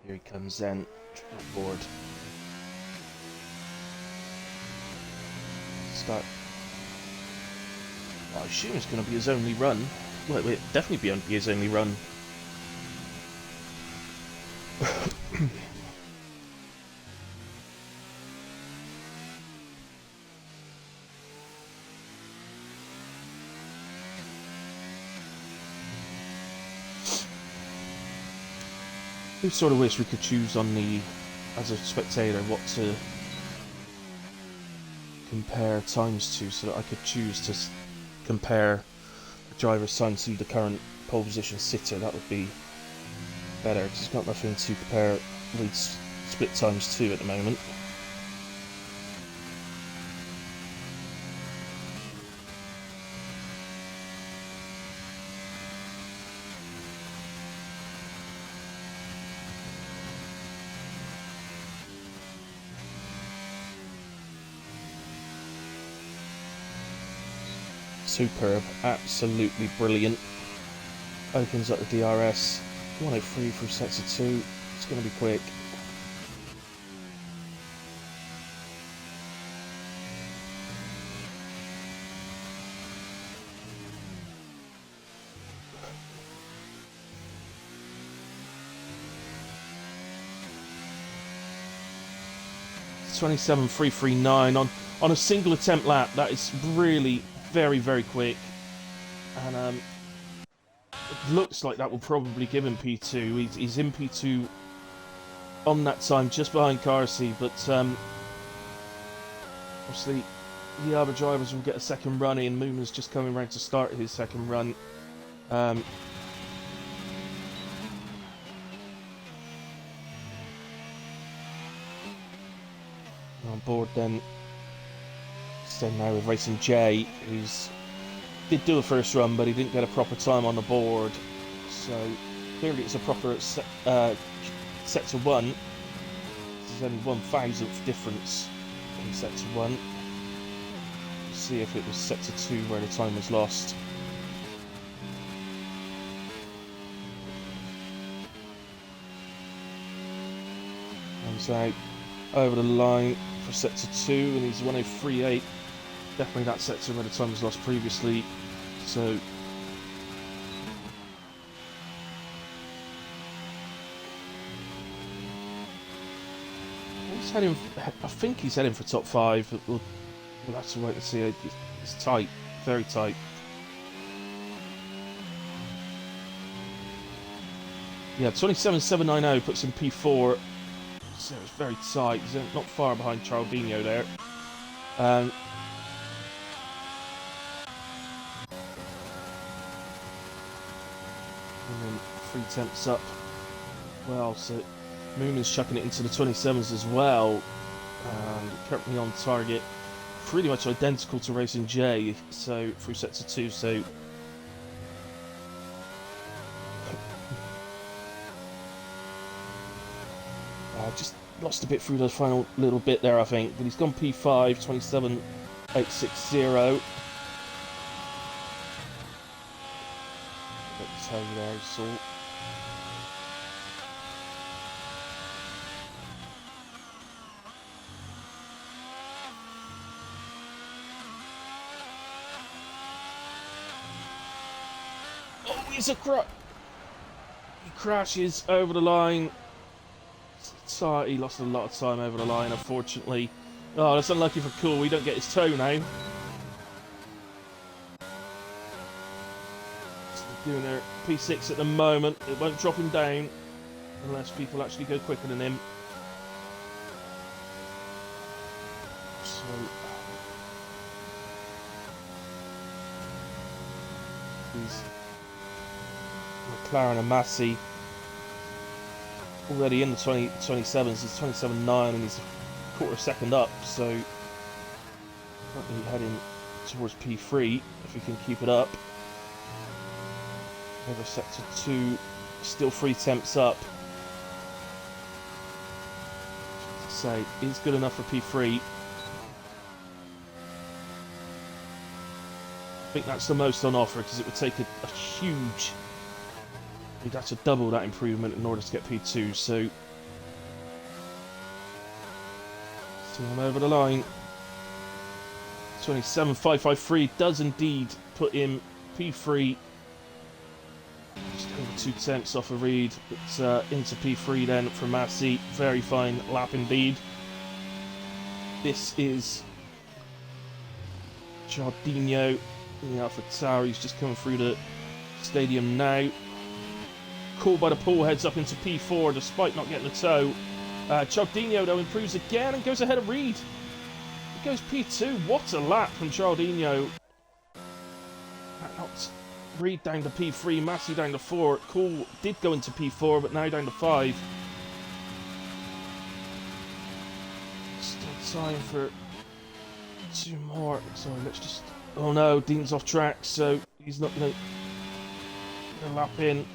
Here he comes then, board. Start. I assume it's going to be his only run. Well, it definitely be his only run. I sort of wish we could choose on the, as a spectator, what to compare times to, so that I could choose to compare the driver's time to the current pole position sitter. That would be better, because it's got nothing to compare lead split times to at the moment. Superb, absolutely brilliant. Opens up the DRS. 103 through sets of 2. It's going to be quick. It's 27.339 on a single attempt lap. That is really very, very quick, and it looks like that will probably give him P2. He's in P2 on that time, just behind Carsey, but obviously the other drivers will get a second run in. Mooman's just coming around to start his second run. On board then. So now with Racing J, who's did do a first run, but he didn't get a proper time on the board. So clearly it's a proper set to 1. There's only 1,000th difference in set to 1. We'll see if it was set to 2 where the time was lost. Comes out over the line for set to 2, and he's 103.8. Definitely that set to where the time was lost previously. So he's heading. I think he's heading for top 5, but we'll have to wait and see. It's tight, very tight. Yeah, 27.790 puts him P4. So it's very tight. He's not far behind Charaldinho there. And then 3 tenths up. Well, so Mooman's chucking it into the 27s as well. Currently on target. Pretty much identical to Racing J. So through sets of 2. So just lost a bit through the final little bit there, I think. But he's gone P5, 27.860. Let me tell you there, so. Oh, he's a crash! He crashes over the line. He lost a lot of time over the line, unfortunately. Oh, that's unlucky for Cool. We don't get his toe now. Doing a P6 at the moment. It won't drop him down unless people actually go quicker than him. So he's McLaren and Massey. Already in the 27s, he's 27.9 and he's a quarter second up, so currently heading towards P3 if we can keep it up. Over sector 2, still 3 tenths up. So it's good enough for P3. I think that's the most on offer because it would take a huge. We'd have to double that improvement in order to get P2, so Time over the line. 27.553 does indeed put him P3. Just over 2 tenths off a Reed, but into P3 then for Massey. Very fine lap indeed. This is Giardino in the Alpha Tower. He's just coming through the stadium now. Called by the pool, heads up into P4 despite not getting a tow. Giardino though improves again and goes ahead of Reed. It goes P2. What a lap from Giardino. That knocked Reed down to P3, Massey down to 4. Cool did go into P4, but now down to 5. Still time for 2 more. Sorry, let's just... Oh no, Dean's off track, so he's not going to lap in.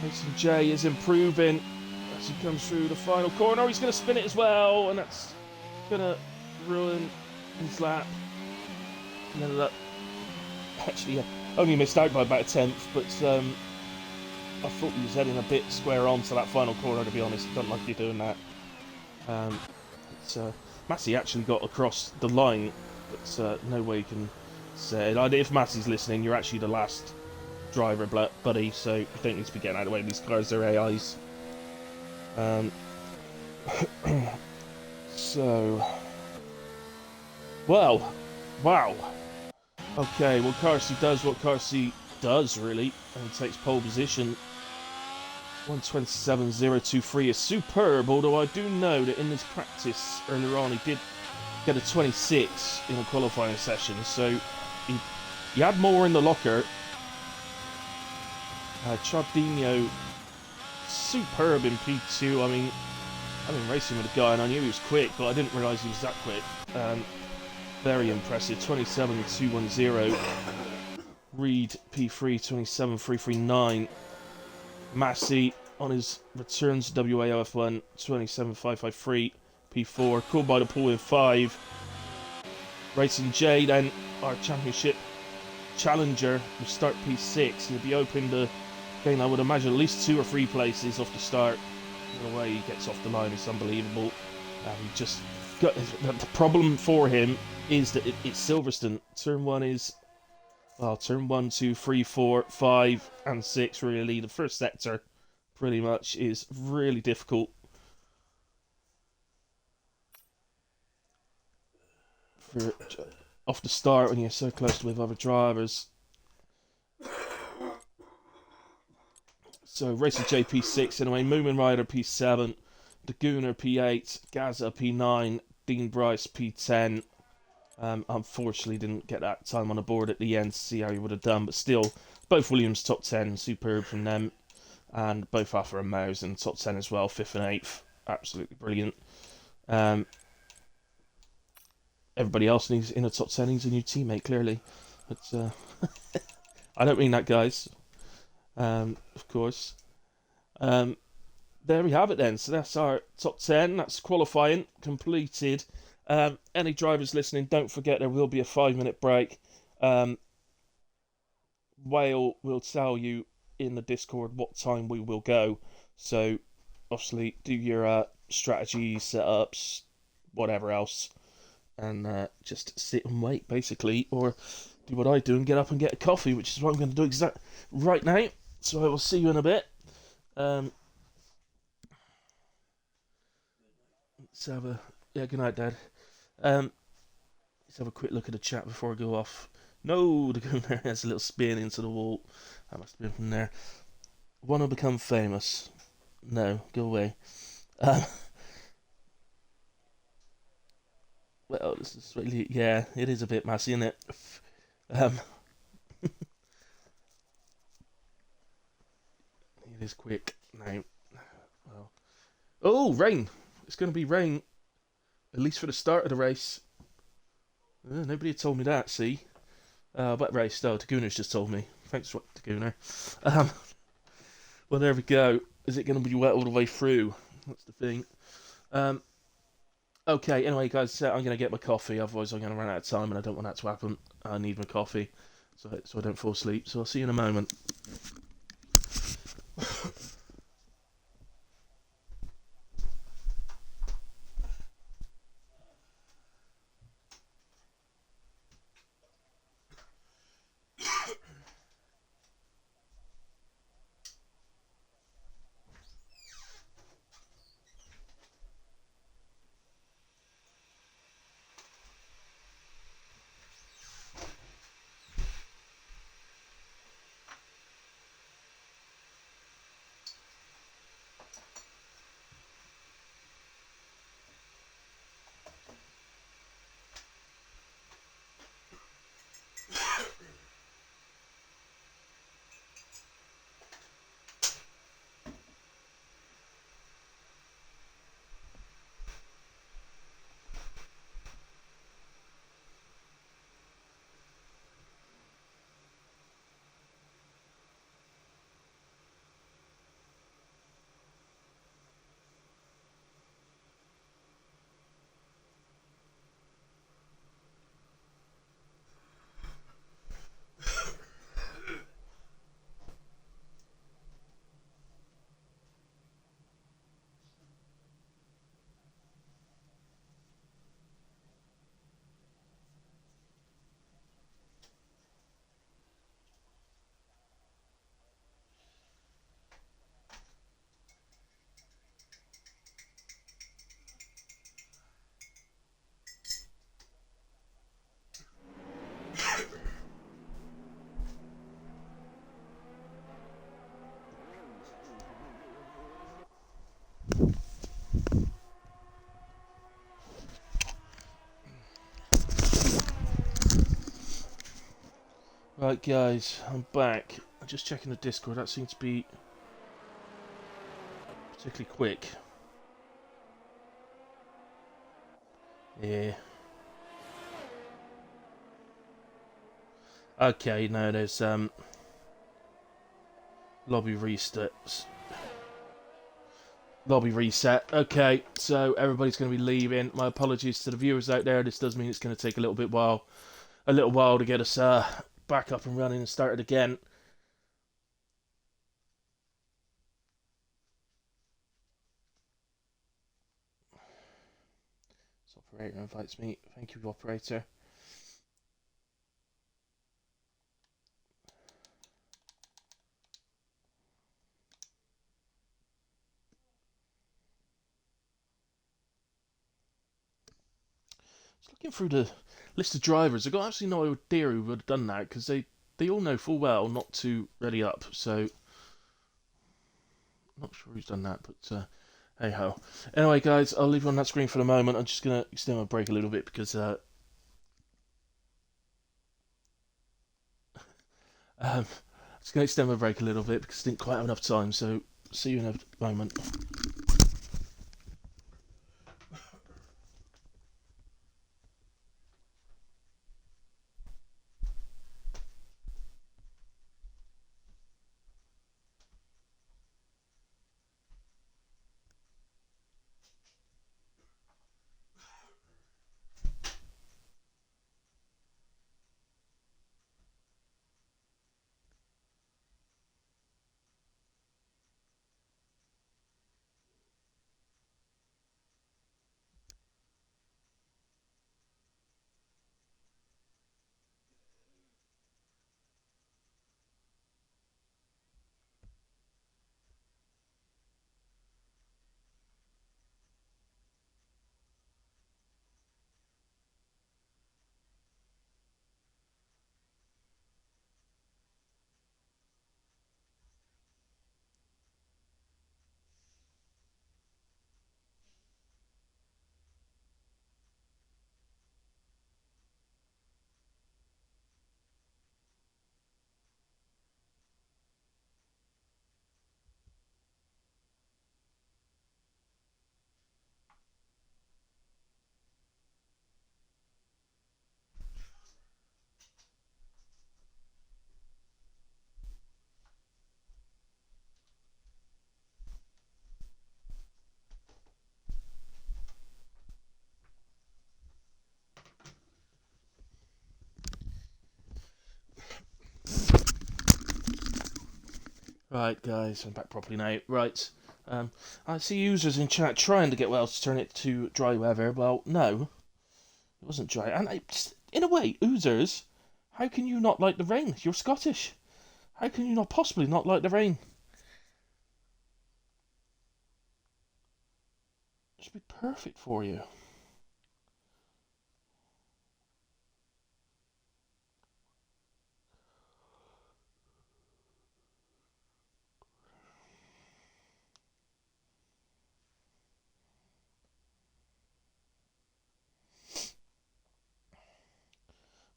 Mason J is improving as he comes through the final corner. He's going to spin it as well, and that's going to ruin his lap. And ended up actually only missed out by about a tenth, but I thought he was heading a bit square on to that final corner, to be honest. I don't like you doing that. Massey actually got across the line, but no way you can say it. If Massey's listening, you're actually the last driver, buddy, so you don't need to be getting out of the way of these cars, they're AIs. Well, wow. Okay, well, Carsey does what Carsey does, really, and takes pole position. 1:27.023 is superb, although I do know that in this practice earlier on he did get a 26 in a qualifying session, so he had more in the locker. Giardino, superb in P2. I mean, I've been racing with a guy and I knew he was quick, but I didn't realise he was that quick. Very impressive. 27.210. Reed P3, 27.339. Massey on his return to WAOF1, 27.553. P4. Called by the pool in 5. Racing J, then our championship challenger, will start P6. He'll be open to gain, I would imagine, at least 2 or 3 places off the start. The way he gets off the line is unbelievable. Just got, the problem for him is that it's Silverstone. Turn 1 is, well, turn 1, 2, 3, 4, 5, and 6 really. The first sector pretty much is really difficult for off the start when you're so close with other drivers. So Racing J P6 anyway, Moomin Rider P7, Dagooner P8, Gaza P9, Dean Bryce P10. Unfortunately didn't get that time on the board at the end to see how he would have done, but still, both Williams top 10, superb from them, and both Alpha and Maus in top 10 as well, 5th and 8th, absolutely brilliant. Everybody else needs in the top 10 needs a new teammate, clearly, but I don't mean that, guys. Of course. There we have it then. So that's our top 10. That's qualifying completed. Any drivers listening, don't forget there will be a 5-minute break. Whale will tell you in the Discord what time we will go. So obviously do your strategies, setups, whatever else, and just sit and wait basically, or do what I do and get up and get a coffee, which is what I'm going to do right now. So I will see you in a bit. Let's have a... Yeah, good night, Dad. Let's have a quick look at the chat before I go off. No, the Gunner has a little spin into the wall. That must have been from there. Want to become famous? No, go away. Well, this is really... Yeah, it is a bit messy, isn't it? It is quick now. Well, oh, rain! It's going to be rain, at least for the start of the race. Nobody had told me that. See, wet race though. Dagooner's just told me. Thanks, Dagooner. Well, there we go. Is it going to be wet all the way through? That's the thing. Okay. Anyway, guys, I'm going to get my coffee. Otherwise, I'm going to run out of time, and I don't want that to happen. I need my coffee, so I don't fall asleep. So I'll see you in a moment. Right, guys, I'm back. I'm just checking the Discord. That seems to be particularly quick. Yeah. Okay, no, there's lobby resets. Lobby reset. Okay, so everybody's going to be leaving. My apologies to the viewers out there. This does mean it's going to take a little while to get us back up and running and started again. This operator invites me. Thank you, operator. Just looking through the list of drivers, I've got absolutely no idea who would have done that because they all know full well not to ready up. So not sure who's done that, but hey ho. Anyway, guys, I'll leave you on that screen for the moment. I'm just gonna extend my break a little bit because just gonna extend my break a little bit because I didn't quite have enough time. So see you in a moment. Right, guys, I'm back properly now. Right, I see users in chat trying to get Wales to turn it to dry weather. Well, no, it wasn't dry. And in a way, users, how can you not like the rain? You're Scottish. How can you not possibly not like the rain? It should be perfect for you.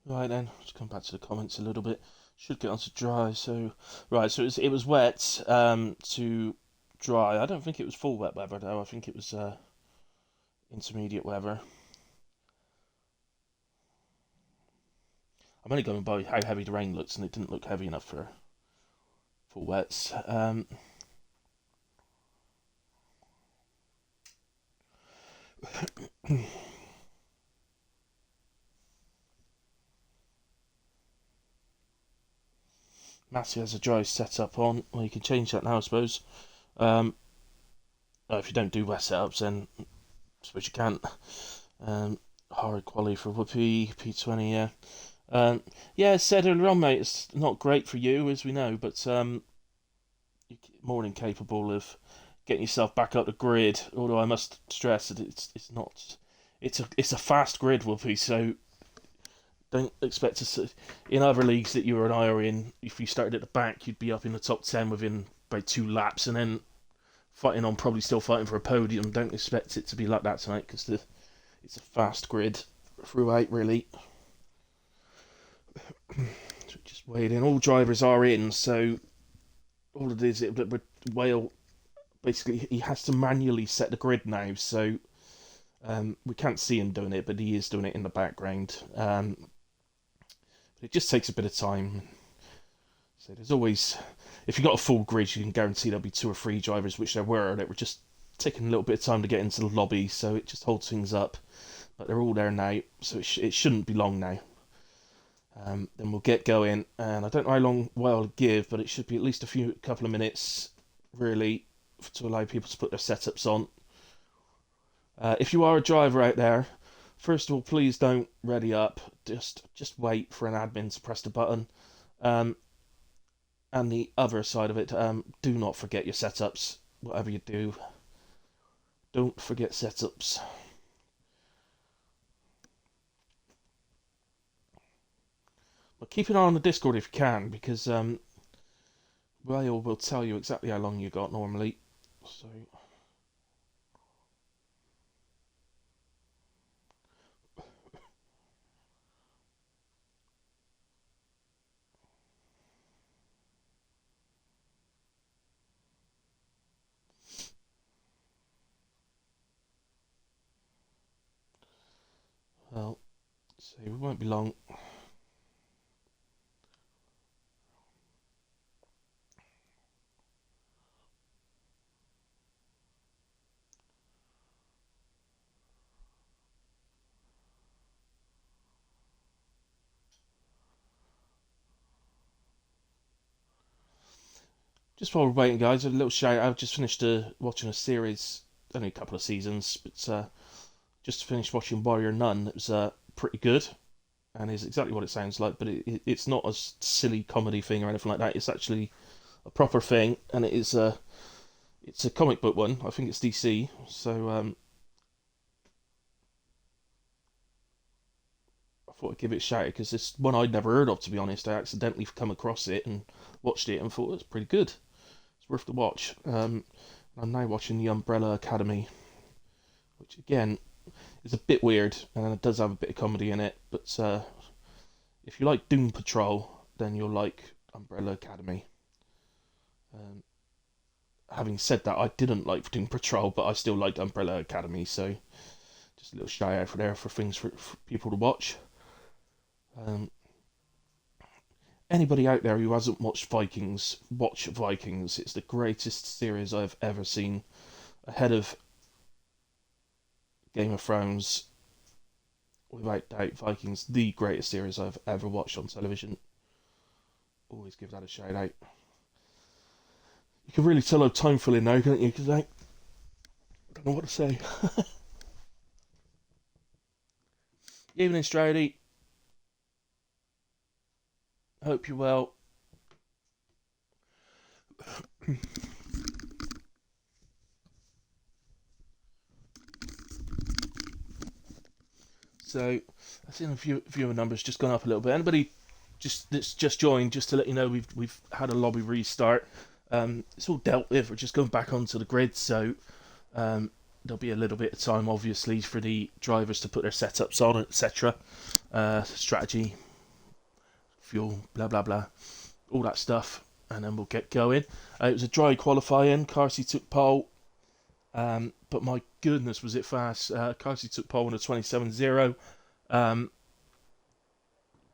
Right then, let's come back to the comments a little bit. Should get on to dry. So, right, so it was wet to dry. I don't think it was full wet weather though. I think it was intermediate weather. I'm only going by how heavy the rain looks, and it didn't look heavy enough for full wets. Massey has a dry setup on. Well, you can change that now, I suppose. If you don't do wet setups, then I suppose you can't. Hard quality for Whoopee P20, yeah. Yeah, as said earlier on, mate, it's not great for you, as we know, but you're more than capable of getting yourself back up the grid. Although I must stress that it's not. It's a fast grid, Whoopee, so don't expect to see. In other leagues that you and I are in, if you started at the back, you'd be up in the top 10 within about 2 laps, and then probably still fighting for a podium. Don't expect it to be like that tonight because it's a fast grid throughout, really. Just weighed in. All drivers are in, so all it is, with Whale, basically, he has to manually set the grid now, so we can't see him doing it, but he is doing it in the background. It just takes a bit of time. So there's always, if you've got a full grid, you can guarantee there'll be 2 or 3 drivers, which there were, that were just taking a little bit of time to get into the lobby, so it just holds things up. But they're all there now, so it shouldn't be long now. Then we'll get going, and I don't know how long I'll give, but it should be at least a couple of minutes, really, to allow people to put their setups on. If you are a driver out there, first of all, please don't ready up. Just wait for an admin to press the button. And the other side of it, do not forget your setups. Whatever you do, don't forget setups. But keep an eye on the Discord if you can, because Rail will tell you exactly how long you got normally. So. Well, so we won't be long. Just while we're waiting, guys, a little shout out. I've just finished watching a series, only a couple of seasons, but just finished watching Warrior Nun. It was pretty good, and is exactly what it sounds like, but it's not a silly comedy thing or anything like that. It's actually a proper thing, and it's a comic book one. I think it's DC, so I thought I'd give it a shout because it's one I'd never heard of, to be honest. I accidentally come across it and watched it and thought it was pretty good. It's worth the watch. I'm now watching The Umbrella Academy, which again is a bit weird and it does have a bit of comedy in it. But if you like Doom Patrol, then you'll like Umbrella Academy. Having said that, I didn't like Doom Patrol, but I still liked Umbrella Academy. So just a little shout out for things for people to watch. Anybody out there who hasn't watched Vikings, watch Vikings. It's the greatest series I've ever seen, ahead of Game of Thrones. Without doubt, Vikings, the greatest series I've ever watched on television. Always give that a shout out. You can really tell I'm time filling now, can't you? Because I don't know what to say. Evening, Strady. Hope you're well. So I've seen a viewer numbers just gone up a little bit. Anybody that's just joined, just to let you know, we've had a lobby restart. It's all dealt with. We're just going back onto the grid, so there'll be a little bit of time, obviously, for the drivers to put their setups on, etc. Strategy, fuel, blah blah blah, all that stuff, and then we'll get going. It was a dry qualifying. Carsey took pole, but my goodness, was it fast. Carsey took pole on a 27.0.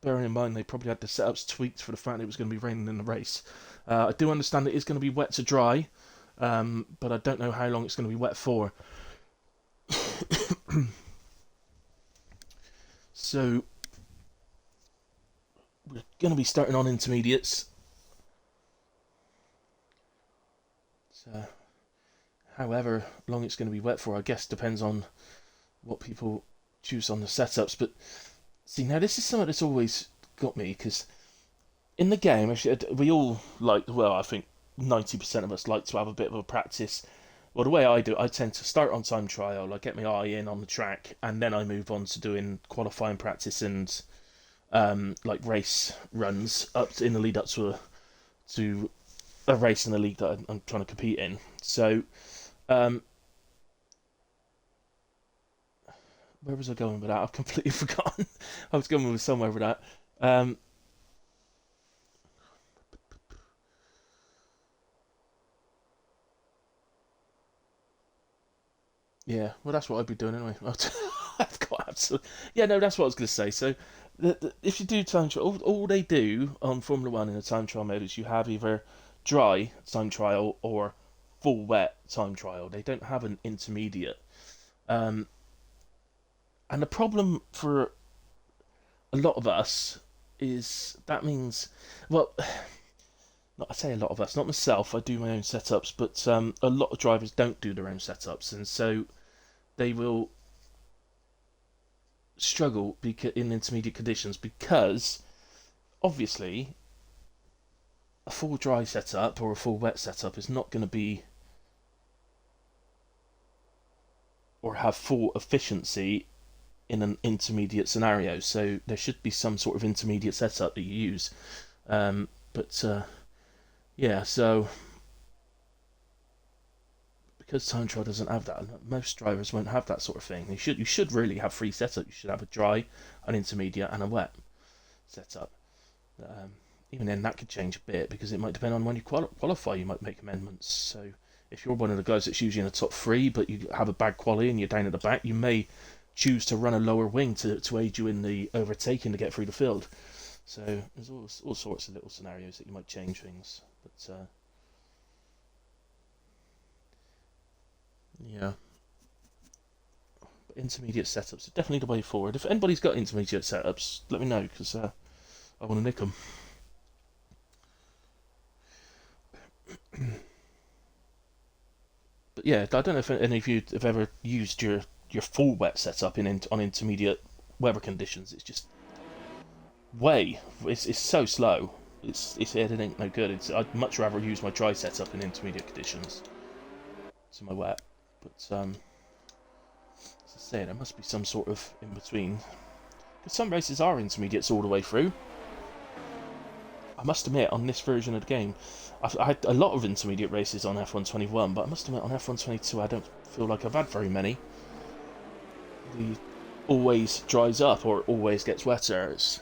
Bearing in mind they probably had the setups tweaked for the fact it was going to be raining in the race. I do understand it is going to be wet to dry, but I don't know how long it's going to be wet for. So we're going to be starting on intermediates. So, however long it's going to be wet for, I guess, depends on what people choose on the setups. But see, now this is something that's always got me, because in the game, we all like, well, I think 90% of us like to have a bit of a practice. Well, the way I do it, I tend to start on time trial, I get my eye in on the track, and then I move on to doing qualifying practice and like race runs in the lead up to a race in the league that I'm trying to compete in. So, where was I going with that? I've completely forgotten. I was going with somewhere with that. Yeah, well, that's what I'd be doing anyway. I've got absolutely. Yeah, no, that's what I was going to say. So, if you do time trial, all they do on Formula One in the time trial mode is you have either dry time trial or full wet time trial. They don't have an intermediate. Um, and the problem for a lot of us is that means, well, not I say a lot of us, not myself. I do my own setups, but a lot of drivers don't do their own setups, and so they will struggle in intermediate conditions because obviously a full dry setup or a full wet setup is not going to be or have full efficiency in an intermediate scenario. So there should be some sort of intermediate setup that you use. But yeah, so because time trial doesn't have that, most drivers won't have that sort of thing. You should really have three setups. You should have a dry, an intermediate, and a wet setup. Um, Even then, that could change a bit because it might depend on when you qualify. You might make amendments. So if you're one of the guys that's usually in the top three, but you have a bad quality and you're down at the back, you may choose to run a lower wing to aid you in the overtaking to get through the field. So there's all sorts of little scenarios that you might change things. But yeah, but intermediate setups are definitely the way forward. If anybody's got intermediate setups, let me know because I want to nick them. But yeah, I don't know if any of you have ever used your full wet setup on intermediate weather conditions. It's just it's so slow. It ain't no good. I'd much rather use my dry setup in intermediate conditions to my wet. But as I say, there must be some sort of in between. Because some races are intermediates all the way through. I must admit, on this version of the game, I had a lot of intermediate races on F1-21, but I must admit on F1-22 I don't feel like I've had very many. The always dries up or it always gets wetter. Let's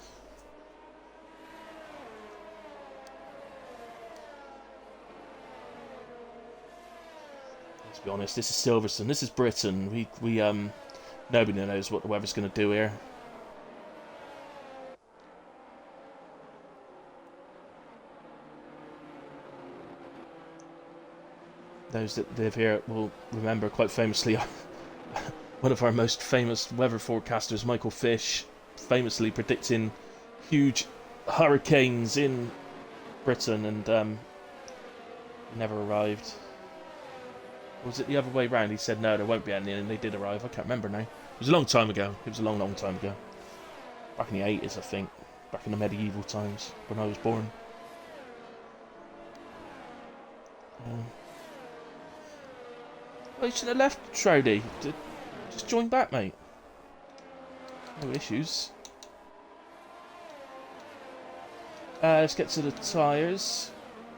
be honest, this is Silverstone, this is Britain. We nobody knows what the weather's going to do here. Those that live here will remember quite famously one of our most famous weather forecasters, Michael Fish, famously predicting huge hurricanes in Britain and never arrived. Or was it the other way round? He said no, there won't be any, and they did arrive. I can't remember now. It was a long time ago. It was a long, long time ago. Back in the 80s, I think. Back in the medieval times, when I was born. Well, you should have left, Trody. Just join back, mate. No issues. Let's get to the tyres.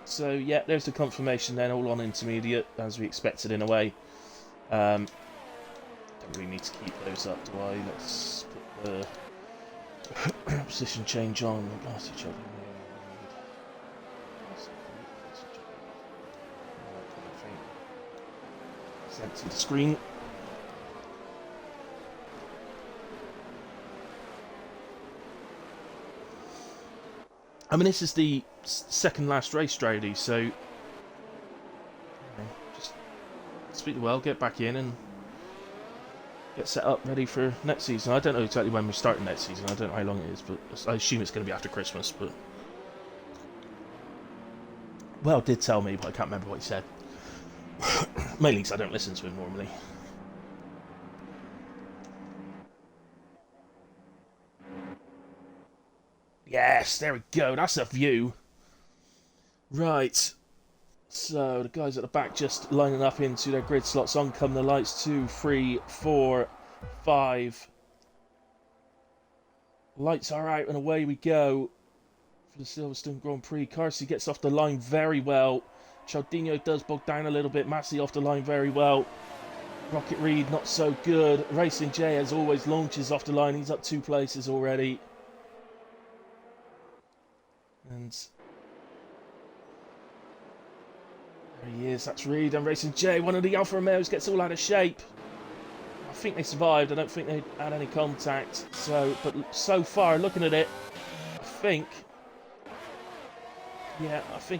So, yeah, there's the confirmation then, all on intermediate, as we expected in a way. Don't really need to keep those up, do I? Let's put the position change on. Sent to the screen. I mean, this is the second last race, Strady, so just speak well, get back in and get set up ready for next season. I don't know exactly when we're starting next season. I don't know how long it is, but I assume it's going to be after Christmas. But well, did tell me, but I can't remember what he said. Mainly because I don't listen to him normally. Yes, there we go. That's a view. Right. So the guys at the back just lining up into their grid slots. On come the lights. 2, 3, 4, 5. Lights are out and away we go for the Silverstone Grand Prix. Carsey gets off the line very well. Cialdino does bog down a little bit. Massey off the line very well. Rocket Reed not so good. Racing J as always launches off the line. He's up 2 places already. And there he is. That's Reed and Racing J. One of the Alfa Romeos gets all out of shape. think they survived. I don't think they had any contact. So, but so far, looking at it, I think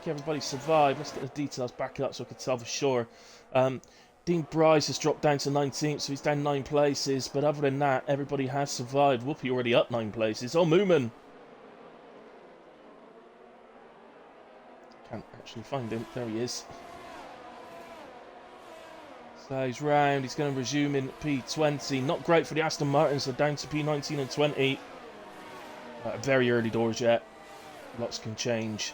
everybody survived. Let's get the details back up so I can tell for sure. Dean Bryce has dropped down to 19th, so he's down 9 places. But other than that, everybody has survived. Whoopi already up 9 places. Oh, Moomin! Can't actually find him. There he is. So he's round. He's going to resume in P20. Not great for the Aston Martins. They're down to P19 and 20. Very early doors yet. Lots can change.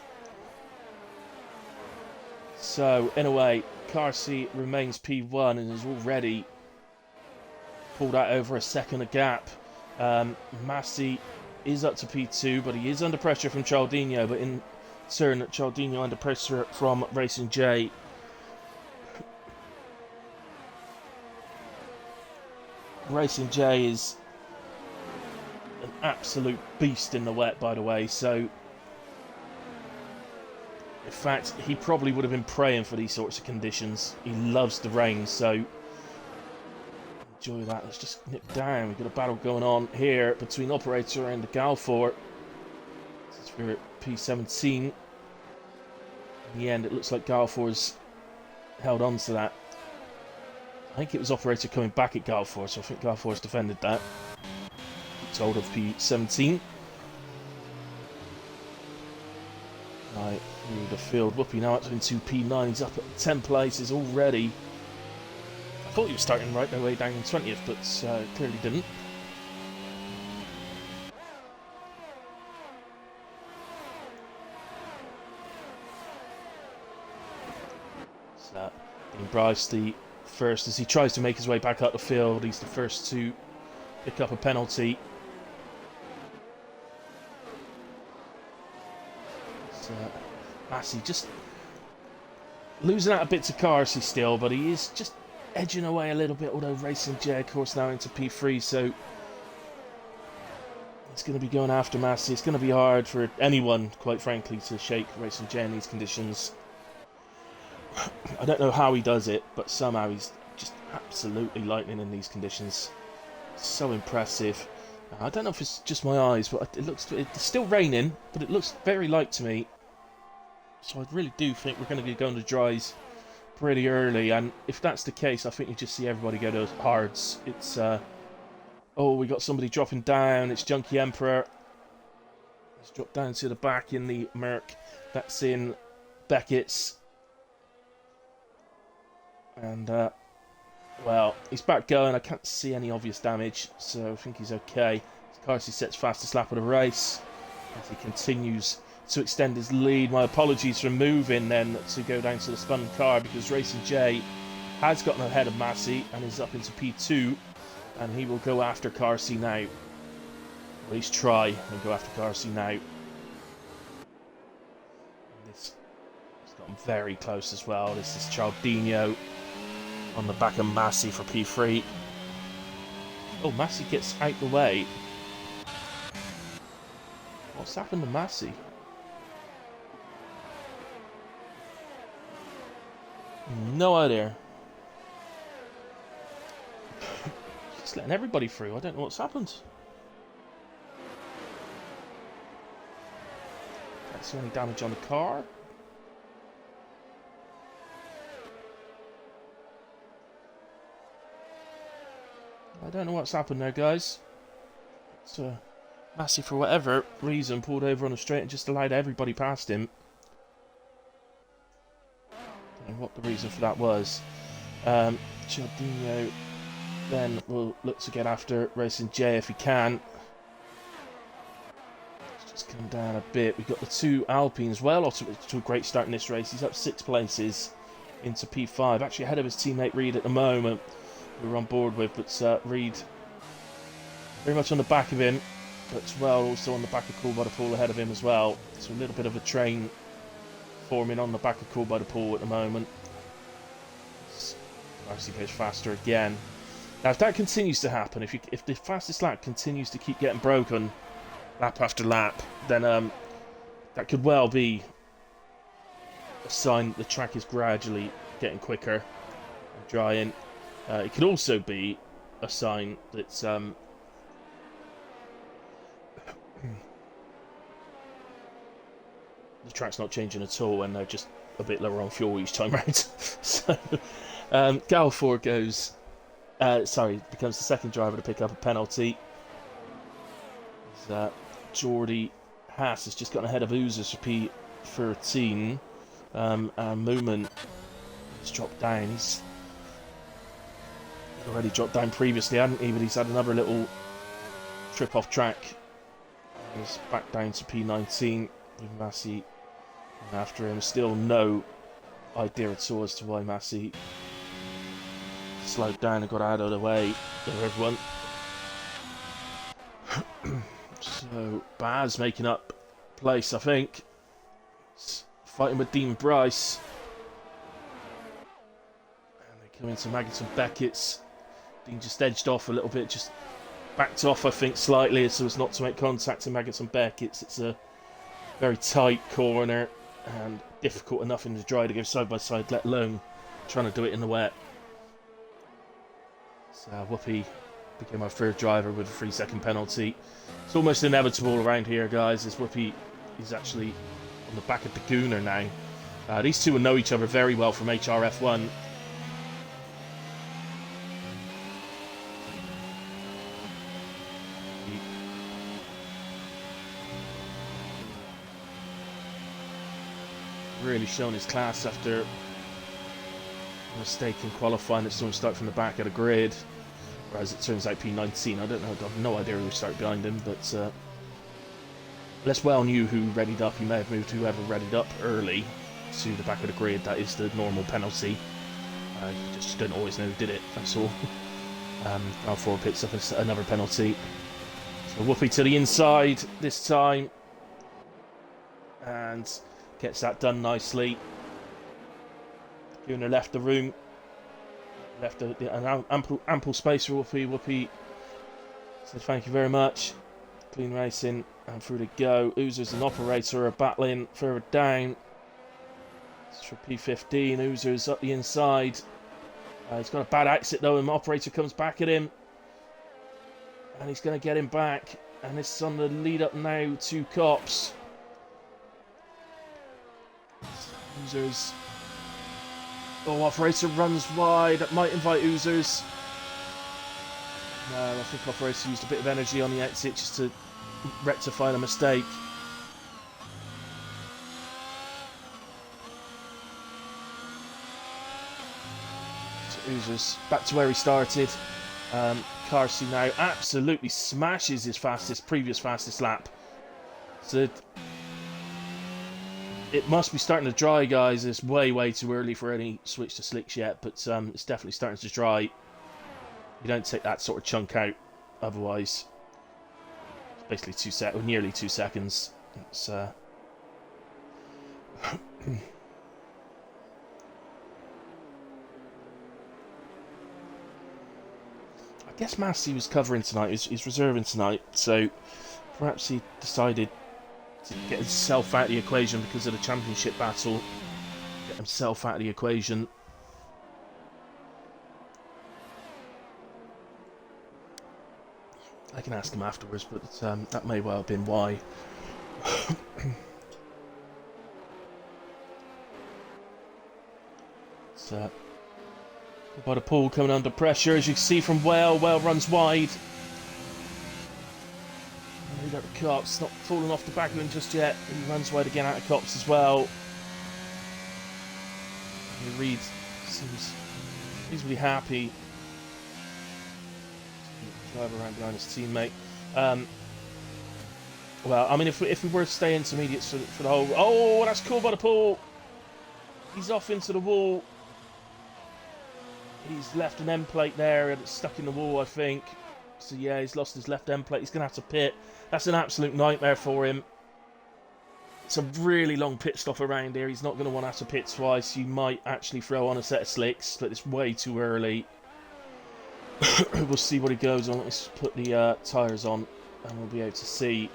So, in a way, Carsey remains P1 and has already pulled out over a second a gap. Massey is up to P2, but he is under pressure from Cialdino. But in turn, Cialdino under pressure from Racing J. Racing J is an absolute beast in the wet, by the way, so in fact he probably would have been praying for these sorts of conditions. He loves the rain, so enjoy that. Let's just nip down. We've got a battle going on here between Operator and the Galfor. This is for P17. In the end, it looks like Galfor's held on to that. I think it was Operator coming back at Galfor, so I think Galfor's defended that. Told of P17. Right, through the field. Whoopi now up into P9. He's up at 10 places already. I thought he was starting right away down in 20th, but clearly didn't. So, Dean Bryce, the first, as he tries to make his way back up the field. He's the first to pick up a penalty. So, Massey just losing out a bit to Carsey still, but he is just edging away a little bit, although Racing J, of course, now into P3, so he's going to be going after Massey. It's going to be hard for anyone, quite frankly, to shake Racing J in these conditions. I don't know how he does it, but somehow he's just absolutely lightning in these conditions. So impressive. I don't know if it's just my eyes, but it's still raining, but it looks very light to me. So I really do think we're going to be going to dries pretty early, and if that's the case, I think you just see everybody go to hards. It's oh, we got somebody dropping down. It's Junkie Emperor. He's dropped down to the back in the Merc. That's in Beckett's. And, well, he's back going. I can't see any obvious damage, so I think he's okay. Carsey sets fastest lap of the race as he continues to extend his lead. My apologies for moving then to go down to the spun car, because Racing J has gotten ahead of Massey and is up into P2, and he will go after Carsey now. At least try and go after Carsey now. And this has gotten very close as well. This is Cialdino on the back of Massey for P3. Oh, Massey gets out the way. What's happened to Massey? No idea. Just letting everybody through. I don't know what's happened. Can't see any damage on the car. I don't know what's happened there, guys. It's Massey, for whatever reason, pulled over on the straight and just allowed everybody past him. Don't know what the reason for that was. Cialdino then will look to get after Racing J if he can. Let's just come down a bit. We've got the two Alpines. Well, off to a great start in this race. He's up 6 places into P5. Actually ahead of his teammate Reed at the moment, who we're on board with, but Reed very much on the back of him, but well also on the back of Cool by the Pool ahead of him as well. So a little bit of a train forming on the back of Cool by the Pool at the moment. Actually goes faster again. Now if that continues to happen, if the fastest lap continues to keep getting broken lap after lap, then that could well be a sign that the track is gradually getting quicker and drying. It could also be a sign that the track's not changing at all, and they're just a bit lower on fuel each time round. So WAOF1 goes, becomes the second driver to pick up a penalty. Jordy Haas has just gotten ahead of Oozers for P13, and Moomin has dropped down. He's already dropped down previously, hadn't he? But he's had another little trip off track. He's back down to P19 with Massey after him. Still no idea at all as to why Massey slowed down and got out of the way of everyone. So Baz making up place, I think. He's fighting with Dean Bryce. And they come into Maggots and Beckett's. Dean just edged off a little bit, just backed off, I think, slightly so as not to make contact with Maggots and Beckett's. It's a very tight corner and difficult enough in the dry to go side by side, let alone trying to do it in the wet. So Whoopi became our third driver with a 3-second penalty. It's almost inevitable around here, guys, as Whoopi is actually on the back of the Gooner now. These two will know each other very well from HRF1. Really shown his class after a mistake in qualifying that saw him start from the back of the grid. Whereas it turns out P19, I don't know, I have no idea who started behind him, but unless Well knew who readied up, he may have moved whoever readied up early to the back of the grid. That is the normal penalty. You just don't always know who did it, that's all. WAOF1 picks up another penalty. So Whoopi to the inside this time. And gets that done nicely. Gunnar left the room. Left an ample space for Whoopi. Whoopi said thank you very much. Clean racing and through to go. Oozers and Operator are battling further down. It's for P15. Oozers up the inside. He's got a bad exit though, and Operator comes back at him. And he's going to get him back. And this is on the lead up now to Cops. Oozers. Oh, Operator runs wide. That might invite Oozers. No, I think Operator used a bit of energy on the exit just to rectify the mistake. So Oozers back to where he started. Carsey now absolutely smashes his previous fastest lap. So it must be starting to dry, guys. It's way too early for any switch to slicks yet, but it's definitely starting to dry. You don't take that sort of chunk out, otherwise it's basically nearly 2 seconds. It's I guess Massey was covering tonight. He's reserving tonight, so perhaps he decided to get himself out of the equation because of the championship battle. Get himself out of the equation. I can ask him afterwards, but that may well have been why. So, by the pool coming under pressure, as you can see from Well. Well runs wide. Lead out the Cops, not falling off the back of him just yet. He runs wide again out of Cops as well. Reed seems reasonably happy. Drive around behind his teammate. Well, I mean, if we were to stay intermediates for the whole... Oh, that's cool by the pool. He's off into the wall. He's left an end plate there and it's stuck in the wall, I think. So yeah, he's lost his left end plate. He's going to have to pit. That's an absolute nightmare for him. It's a really long pit stop around here. He's not going to want to have to pit twice. You might actually throw on a set of slicks, but it's way too early. We'll see what he goes on. Let's put the tyres on and we'll be able to see.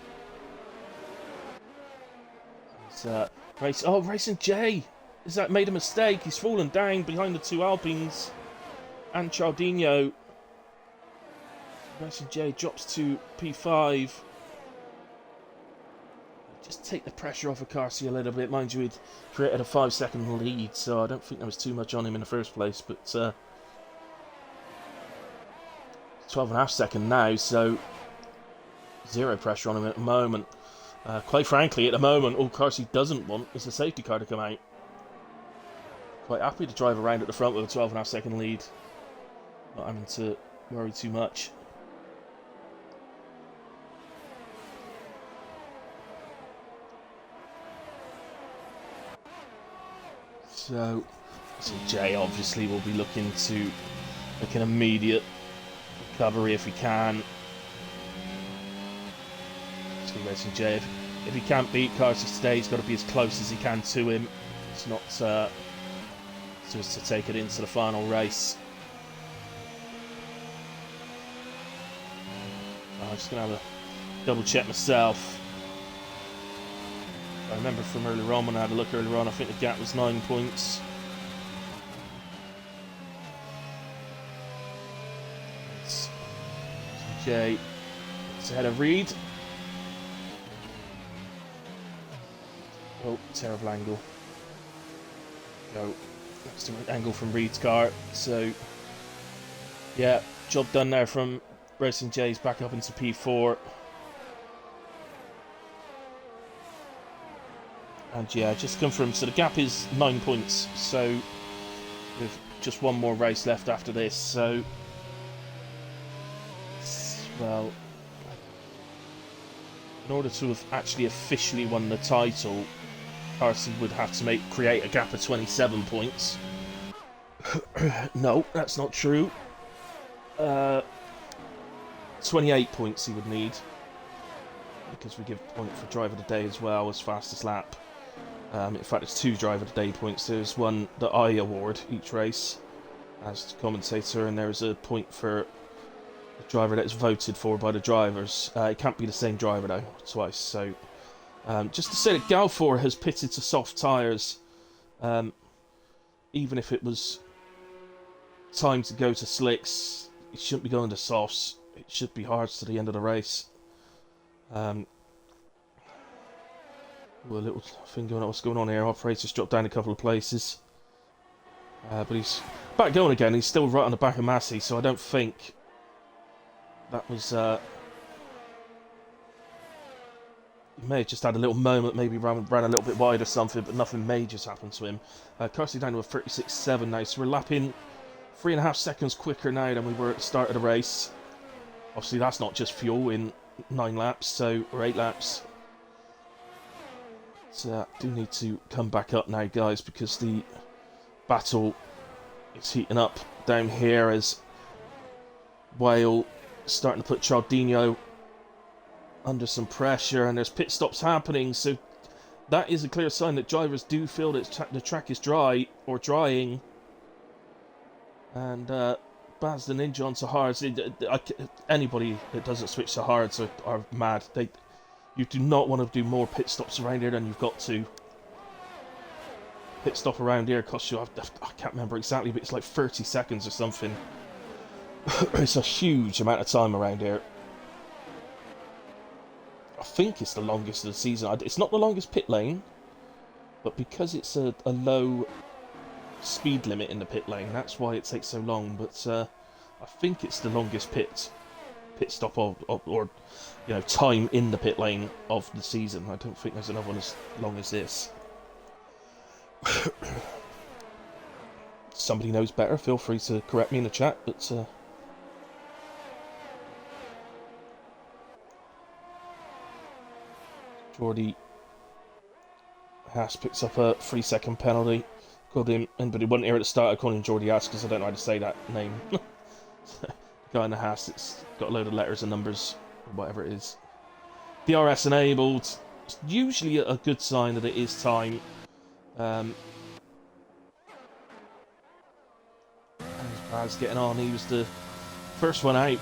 Racing J! Is that made a mistake? He's fallen down behind the two Alpines and Chardino. Racing J drops to P5. Just take the pressure off of Carsey a little bit. Mind you, he'd created a 5-second lead, so I don't think there was too much on him in the first place. But 12.5 seconds now, so zero pressure on him at the moment. Quite frankly, at the moment, all Carsey doesn't want is a safety car to come out. Quite happy to drive around at the front with a 12.5 second lead. Not having to worry too much. So Jay obviously will be looking to make an immediate recovery if he can. Racing Jay, if he can't beat Carsey today, he's got to be as close as he can to him. It's not so as to take it into the final race. I'm just going to have a double check myself. I remember from earlier on, when I had a look earlier on, I think the gap was 9 points. Jay, it's ahead of Reed. Oh, terrible angle. Go. That's the right angle from Reed's car. So, yeah, job done there from Racing J's back up into P4. And yeah, just come from. So the gap is 9 points. So, with just one more race left after this. So, well, in order to have actually officially won the title, Carsey would have to create a gap of 27 points. No, that's not true. 28 points he would need, because we give a point for driver of the day as well as fastest lap. In fact, it's 2 driver of the day points. There's one that I award each race as commentator, and there's a point for the driver that's voted for by the drivers. It can't be the same driver though, twice. So just to say that Galfor has pitted to soft tyres, even if it was time to go to slicks, it shouldn't be going to softs. It should be hards to the end of the race. Well, a little thing going on. What's going on here? Operator's dropped down a couple of places, but he's back going again. He's still right on the back of Massey, so I don't think that was. He may have just had a little moment, maybe ran a little bit wide or something, but nothing major's happened to him. Carsey down to a 36.7 now, so we're lapping 3.5 seconds quicker now than we were at the start of the race. Obviously, that's not just fuel in 9 laps, or 8 laps. So, I do need to come back up now, guys, because the battle is heating up down here as Whale is starting to put Chaldino under some pressure, and there's pit stops happening, so that is a clear sign that drivers do feel that the track is dry or drying. And Baz the Ninja onto hards. Anybody that doesn't switch to hards are mad. You do not want to do more pit stops around here than you've got to. Pit stop around here costs you, I can't remember exactly, but it's like 30 seconds or something. It's a huge amount of time around here. I think it's the longest of the season. It's not the longest pit lane, but because it's a low speed limit in the pit lane, that's why it takes so long. But I think it's the longest pit stop or time in the pit lane of the season. I don't think there's another one as long as this. Somebody knows better, feel free to correct me in the chat, but Jordy Haas picks up a 3-second penalty. Called him, but he wasn't here at the start. I called him Jordy Haas because I don't know how to say that name. The guy in the Haas, it's got a load of letters and numbers, or whatever it is. DRS enabled. It's usually a good sign that it is time. Baz getting on. He was the first one out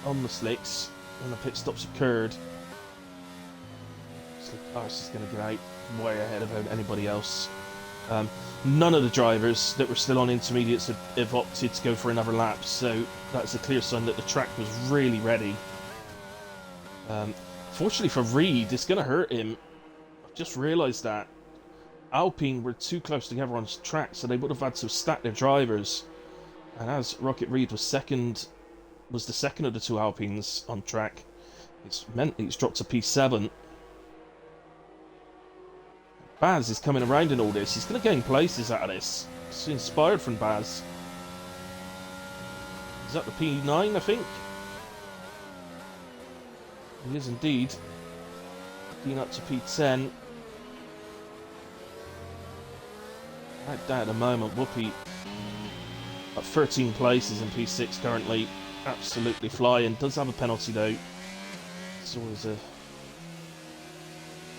on the slicks when the pit stops occurred. So Cars is going to get out way ahead of anybody else. None of the drivers that were still on intermediates have opted to go for another lap, so that's a clear sign that the track was really ready. Fortunately for Reed, it's going to hurt him. I've just realised that. Alpine were too close together on track, so they would have had to stack their drivers. And as Rocket Reed was the second of the two Alpines on track, it's meant he's dropped to P7. Baz is coming around in all this. He's going to gain places out of this. It's inspired from Baz. Is that the P9, I think? He is indeed. Getting up to P10. Right down at the moment, Whoopi at 13 places in P6 currently. Absolutely flying. Does have a penalty though. It's always a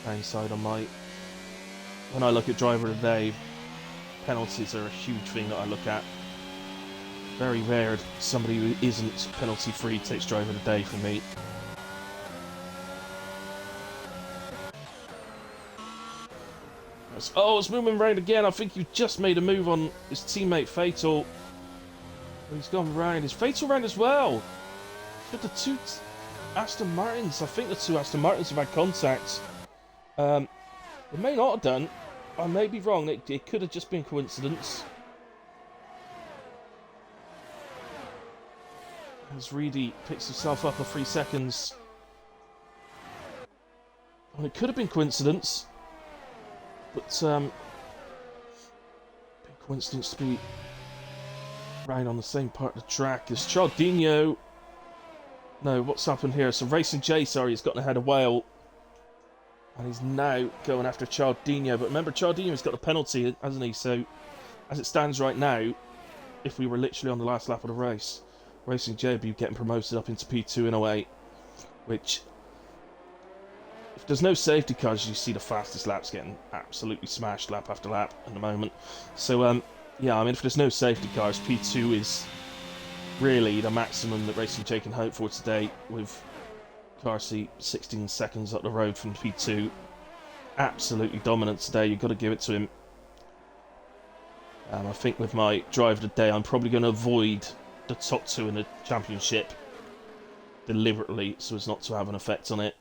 downside on my... When I look at driver of the day, penalties are a huge thing that I look at. Very rare somebody who isn't penalty free takes driver of the day for me. Oh, it's moving round again. I think he just made a move on his teammate Fatal. He's gone round. Is Fatal round as well? Got the two Aston Martins. I think the two Aston Martins have had contact. They may not have done. I may be wrong. It could have just been coincidence. As Reedy picks himself up for 3 seconds. Well, it could have been coincidence. But, big coincidence to be right on the same part of the track as Chardinho. No, what's happened here? So Racing J, sorry, has gotten ahead of Whale. And he's now going after Chardinho. But remember, Chardinho's got a penalty, hasn't he? So, as it stands right now, if we were literally on the last lap of the race, Racing J would be getting promoted up into P2 in a way. Which, if there's no safety cars, you see the fastest laps getting absolutely smashed lap after lap at the moment. So, yeah, I mean, if there's no safety cars, P2 is really the maximum that Racing J can hope for today, with Carsey 16 seconds up the road from P2. Absolutely dominant today, you've got to give it to him. I think with my drive of the day, I'm probably going to avoid the top two in the championship deliberately, so as not to have an effect on it.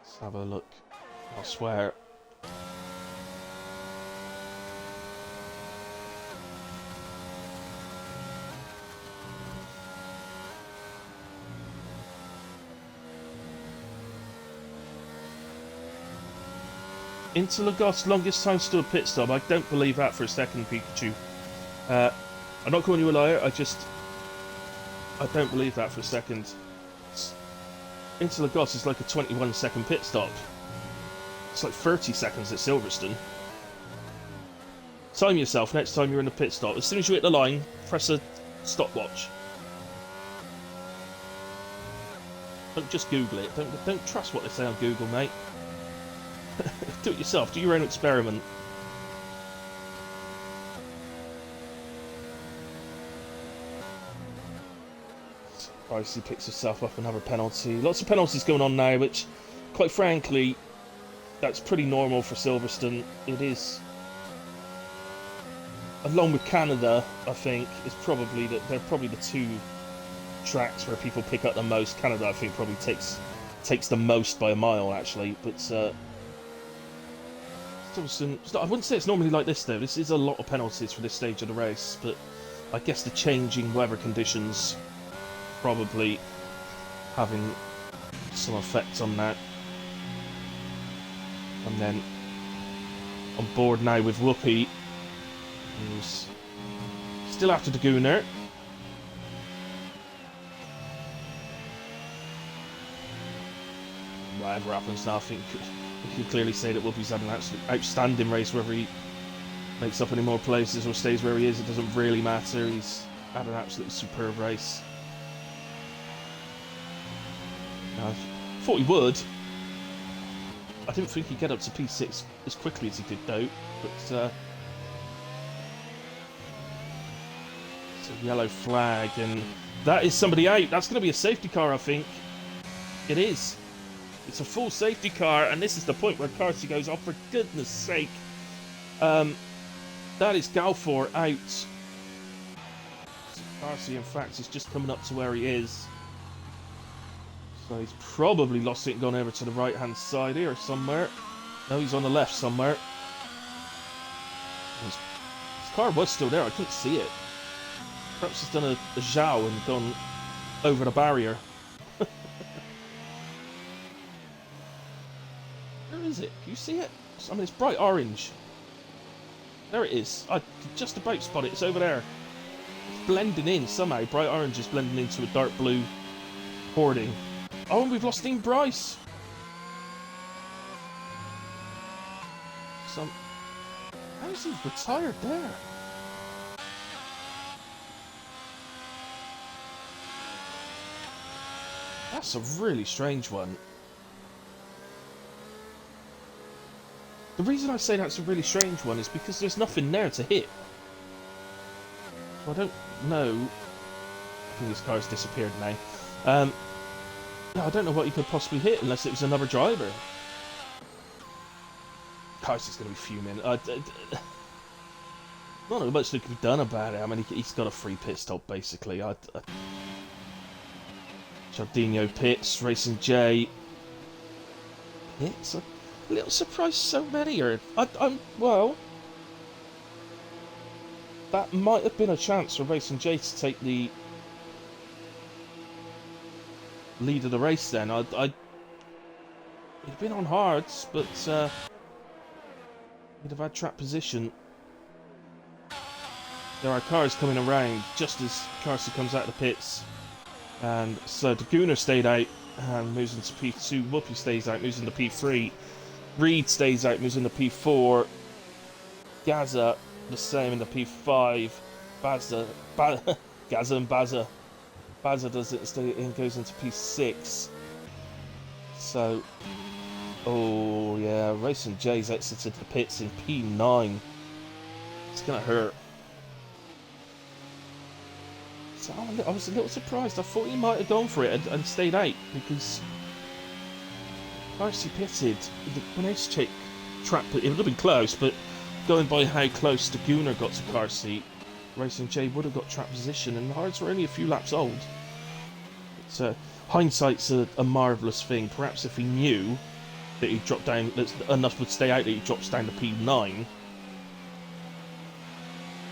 Let's have a look elsewhere. Into Lagos, longest time to do a pit stop. I don't believe that for a second, Pikachu. I'm not calling you a liar, I don't believe that for a second. Into Lagos is like a 21-second pit stop. It's like 30 seconds at Silverstone. Time yourself next time you're in a pit stop. As soon as you hit the line, press a stopwatch. Don't just Google it. Don't trust what they say on Google, mate. Do it yourself. Do your own experiment. He picks himself up another penalty. Lots of penalties going on now, which, quite frankly, that's pretty normal for Silverstone. It is, along with Canada, I think, is probably they're probably the two tracks where people pick up the most. Canada, I think, probably takes the most by a mile, actually. But Silverstone, I wouldn't say it's normally like this though. This is a lot of penalties for this stage of the race, but I guess the changing weather conditions probably having some effect on that. And then on board now with Whoopi, who's still after the Gooner. Whatever happens now, I think we can clearly say that Whoopi's had an absolute outstanding race. Whether he makes up any more places or stays where he is, it doesn't really matter. He's had an absolutely superb race. I thought he would. I didn't think he'd get up to P6 as quickly as he did, though. But It's a yellow flag, and that is somebody out. That's going to be a safety car, I think. It is. It's a full safety car, and this is the point where Carsey goes, oh, for goodness sake. That is Galfor out. So Carsey, in fact, is just coming up to where he is. So he's probably lost it and gone over to the right-hand side here somewhere. No, he's on the left somewhere. His car was still there, I couldn't see it. Perhaps he's done a Zhao and gone over the barrier. Where is it? Can you see it? I mean, it's bright orange. There it is. I could just about spot it. It's over there. It's blending in somehow. Bright orange is blending into a dark blue hoarding. Oh, and we've lost Dean Bryce. How's he retired there? That's a really strange one. The reason I say that's a really strange one is because there's nothing there to hit. So I don't know. I think his car's disappeared now. Yeah, I don't know what he could possibly hit unless it was another driver. Carsey's going to be fuming. Not much that could be done about it. I mean, he's got a free pit stop, basically. Jardino pits, Racing J pits. A little surprised so many are. Well, that might have been a chance for Racing J to take the lead of the race then. He'd been on hards, but he'd have had track position. There are cars coming around just as Carsey comes out of the pits. And so Daguna stayed out and moves into P2. Whoopi stays out, moves into P3. Reed stays out, moves into P4. Gaza the same in the P5. Gaza and Baza. Baza does it and goes into P6. So, oh yeah, Racing J's exited the pits in P9. It's gonna hurt. So I was a little surprised. I thought he might have gone for it and stayed out because Carsey pitted. When I check track, it would have been close, but going by how close Daguna got to Carsey, Racing J would have got track position, and the hards were only a few laps old. So hindsight's a marvellous thing. Perhaps if he knew that he'd drop down, that enough would stay out that he drops down to P9,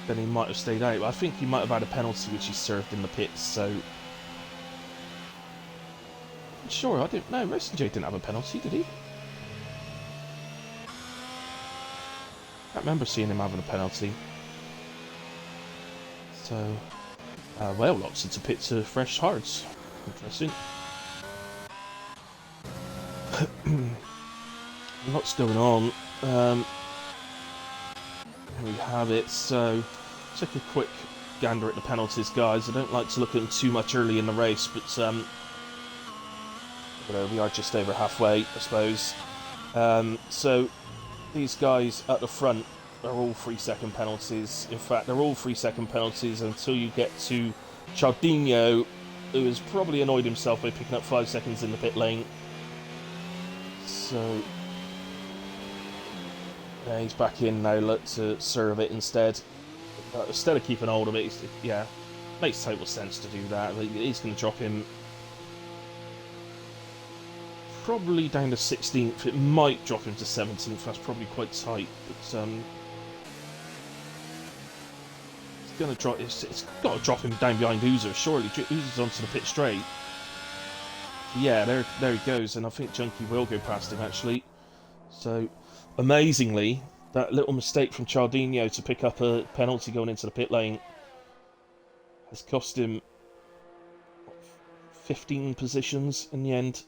then he might have stayed out. But I think he might have had a penalty which he served in the pits, so I'm sure, I didn't know. Racing J didn't have a penalty, did he? I can't remember seeing him having a penalty. So, well, lots into pits of fresh hards. Interesting. Lots going on. We have it, so take a quick gander at the penalties, guys. I don't like to look at them too much early in the race, but we are just over halfway, I suppose. So these guys at the front are all 3-second penalties. In fact, they're all 3-second penalties until you get to Cialdino, who has probably annoyed himself by picking up 5 seconds in the pit lane. So yeah, he's back in now. To serve it instead. Instead of keeping hold of it, yeah, makes total sense to do that. But he's going to drop him probably down to 16th. It might drop him to 17th. That's probably quite tight. But it's going to drop. It's got to drop him down behind Oozer. Surely Oozer's onto the pit straight. Yeah, there he goes, and I think Junkie will go past him actually. So, amazingly, that little mistake from Cialdino to pick up a penalty going into the pit lane has cost him 15 positions in the end.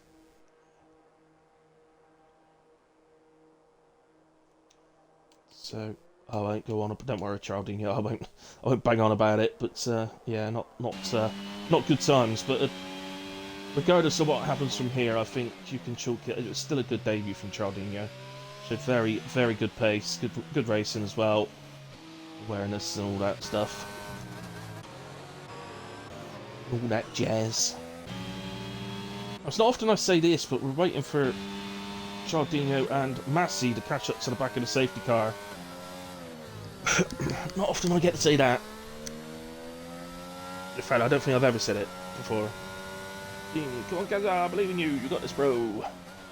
So I won't go on. Don't worry, Cialdino. I won't bang on about it. But yeah, not good times. But regardless of what happens from here, I think you can chalk it. It's still a good debut from Cialdino. Showed very good pace, good racing as well, awareness and all that stuff. all that jazz. It's not often I say this, but we're waiting for Jardino and Massey to catch up to the back of the safety car. Not often I get to say that. In fact, I don't think I've ever said it before. Dean, come on, Gaza, I believe in you. You got this, bro.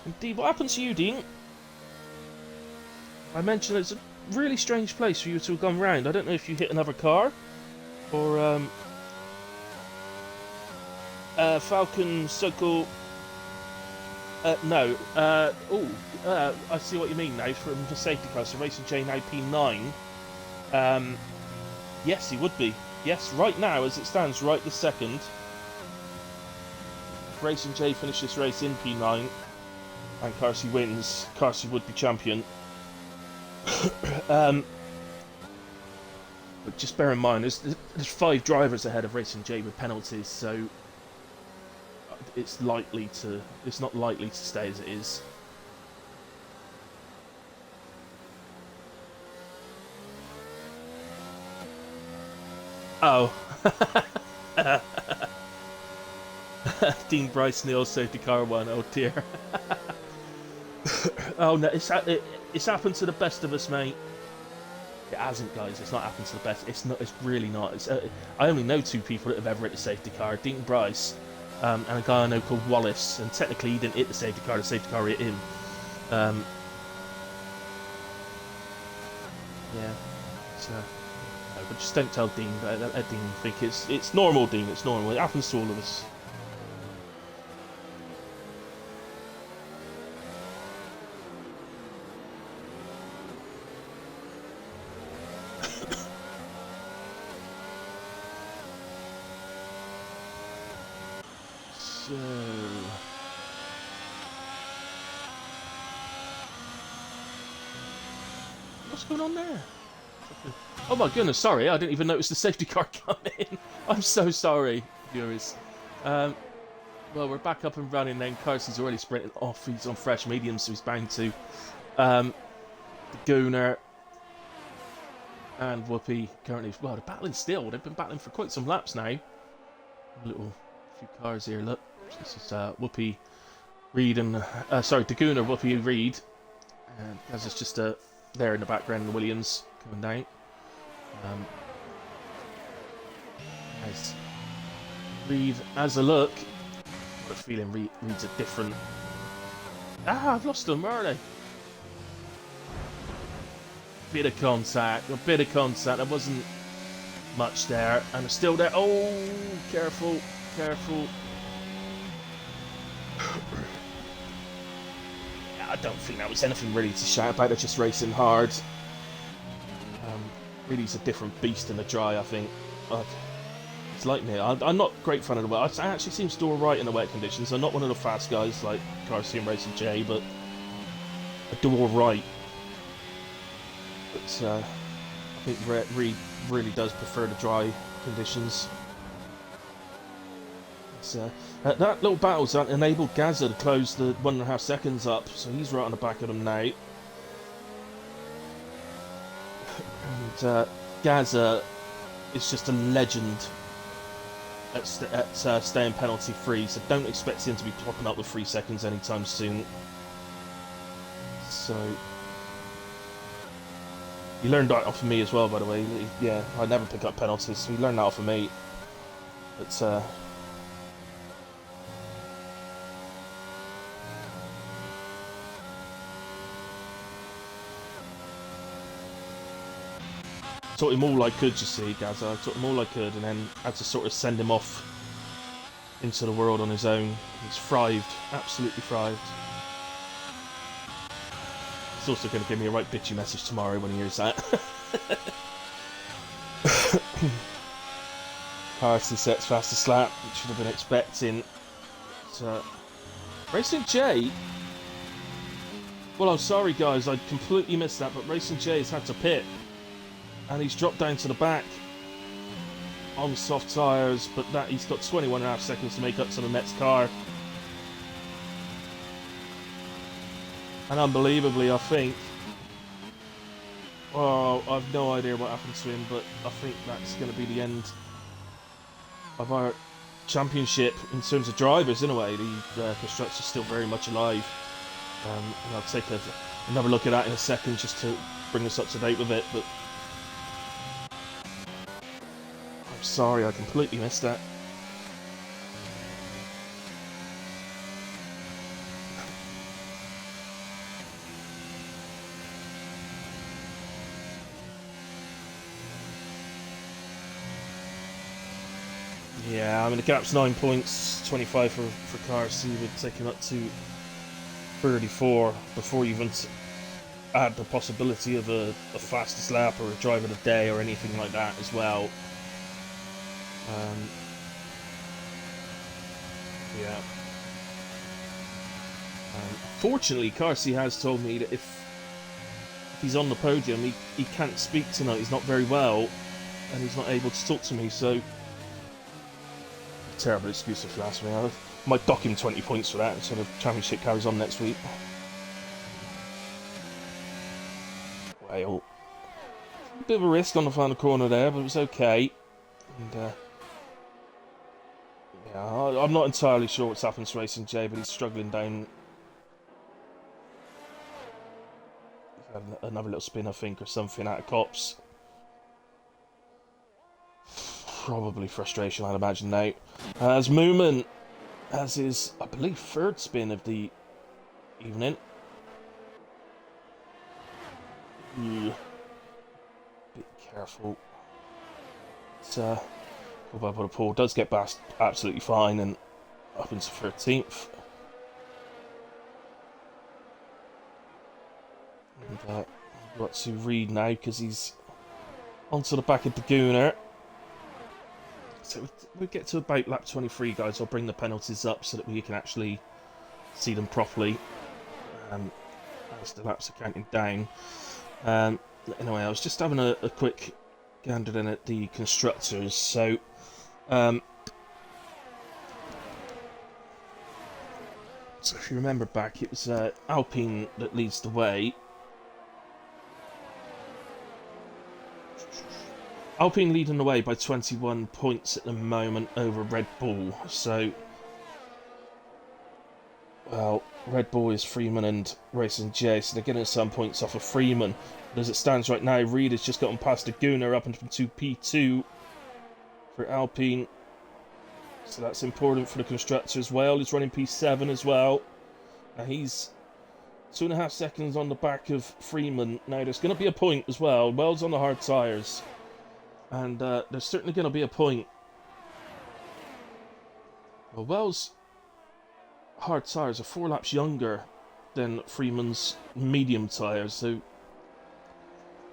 Indeed, what happened to you, Dean? I mentioned it's a really strange place for you to have gone round. I don't know if you hit another car or Falcon Circle. No. I see what you mean now. From the safety car, so Racing J now P9. Yes, he would be. Yes, right now, as it stands, right this second. If Racing J finishes this race in P9 and Carsey wins, Carsey would be champion. But just bear in mind, there's 5 drivers ahead of Racing J with penalties, so it's not likely to stay as it is. Oh. Dean Bryce Neal safety car 1. Oh dear. Oh no, it's happened to the best of us, mate. It hasn't, guys. It's not happened to the best. It's not. It's really not. I only know 2 people that have ever hit the safety car: Dean Bryce and a guy I know called Wallace. And technically, he didn't hit the safety car. The safety car hit him. Yeah. So, no, but just don't tell Dean. Let Dean think it's normal, Dean. It's normal. It happens to all of us. So, what's going on there? Oh my goodness, sorry, I didn't even notice the safety car come in. I'm so sorry, viewers. Well, we're back up and running then. Carsey's already sprinting off. He's on fresh medium, so he's bound to. The Gooner and Whoopi currently, well, they're battling still. They've been battling for quite some laps now. A few cars here, look. This is Whoopi Reed and, sorry, the Gooner, Whoopi Reed. And as it's just there in the background, the Williams coming down. As Reed has a look. I've got a feeling Reed's a different. I've lost him early. A bit of contact. There wasn't much there, and it's still there. Oh, careful. I don't think that was anything really to shout about. They're just racing hard. Really, he's a different beast in the dry, I think. It's like me. I'm not a great fan of the wet. I actually seems to do alright in the wet conditions. I'm not one of the fast guys like Carsey and Racing J, but I do alright. But I think Reed really does prefer the dry conditions. That little battle's enabled Gaza to close the 1.5 seconds up, so he's right on the back of them now. And Gaza is just a legend at staying penalty free, so don't expect him to be popping up with 3 seconds anytime soon. So he learned that off of me as well, by the way. Yeah, I never pick up penalties, so he learned that off of me. But taught him all I could, you see, Gaza. I taught him all I could, and then had to sort of send him off into the world on his own. He's thrived, absolutely thrived. He's also going to give me a right bitchy message tomorrow when he hears that. Carsey sets fastest lap, which should have been expecting. So, Racing J. Well, I'm sorry, guys, I completely missed that, but Racing J has had to pit. And he's dropped down to the back on soft tyres, but that he's got 21.5 seconds to make up to the next car. And unbelievably, I think... Oh, I've no idea what happened to him, but I think that's going to be the end of our championship in terms of drivers, in a way. The constructors are still very much alive. And I'll take another look at that in a second just to bring us up to date with it. But I'm sorry, I completely missed that. Yeah, I mean, the gap's 9 points, 25 for car C, would take him up to 34 before you even add the possibility of a fastest lap or a drive of the day or anything like that as well. Yeah. Fortunately, Carsey has told me that if he's on the podium, he can't speak tonight. He's not very well, and he's not able to talk to me, so... Terrible excuse if you ask me. I might dock him 20 points for that until the championship carries on next week. Well, a bit of a risk on the final corner there, but it was okay. And yeah, I'm not entirely sure what's happened to Racing J, but he's struggling down. He's had another little spin, I think, or something out of cops. Probably frustration, I'd imagine now. As Moomin has his, I believe, third spin of the evening. Be careful. It's Paul does get past absolutely fine and up into 13th. And we've got to Reed now because he's onto the back of the Gooner. So we'll get to about lap 23, guys. I'll bring the penalties up so that we can actually see them properly as the laps are counting down. Anyway, I was just having a quick gander then at the constructors. So, so if you remember back, it was Alpine that leads the way. Alpine leading the way by 21 points at the moment over Red Bull. So, well, Red Bull is Freeman and Racing J, so they're getting some points off of Freeman. But as it stands right now, Reed has just gotten past the Gooner up into P2 for Alpine. So that's important for the constructor as well. He's running P7 as well. Now he's 2.5 seconds on the back of Freeman. Now there's going to be a point as well. Wells on the hard tyres. And there's certainly going to be a point. Well, Wells' hard tyres are 4 laps younger than Freeman's medium tyres, so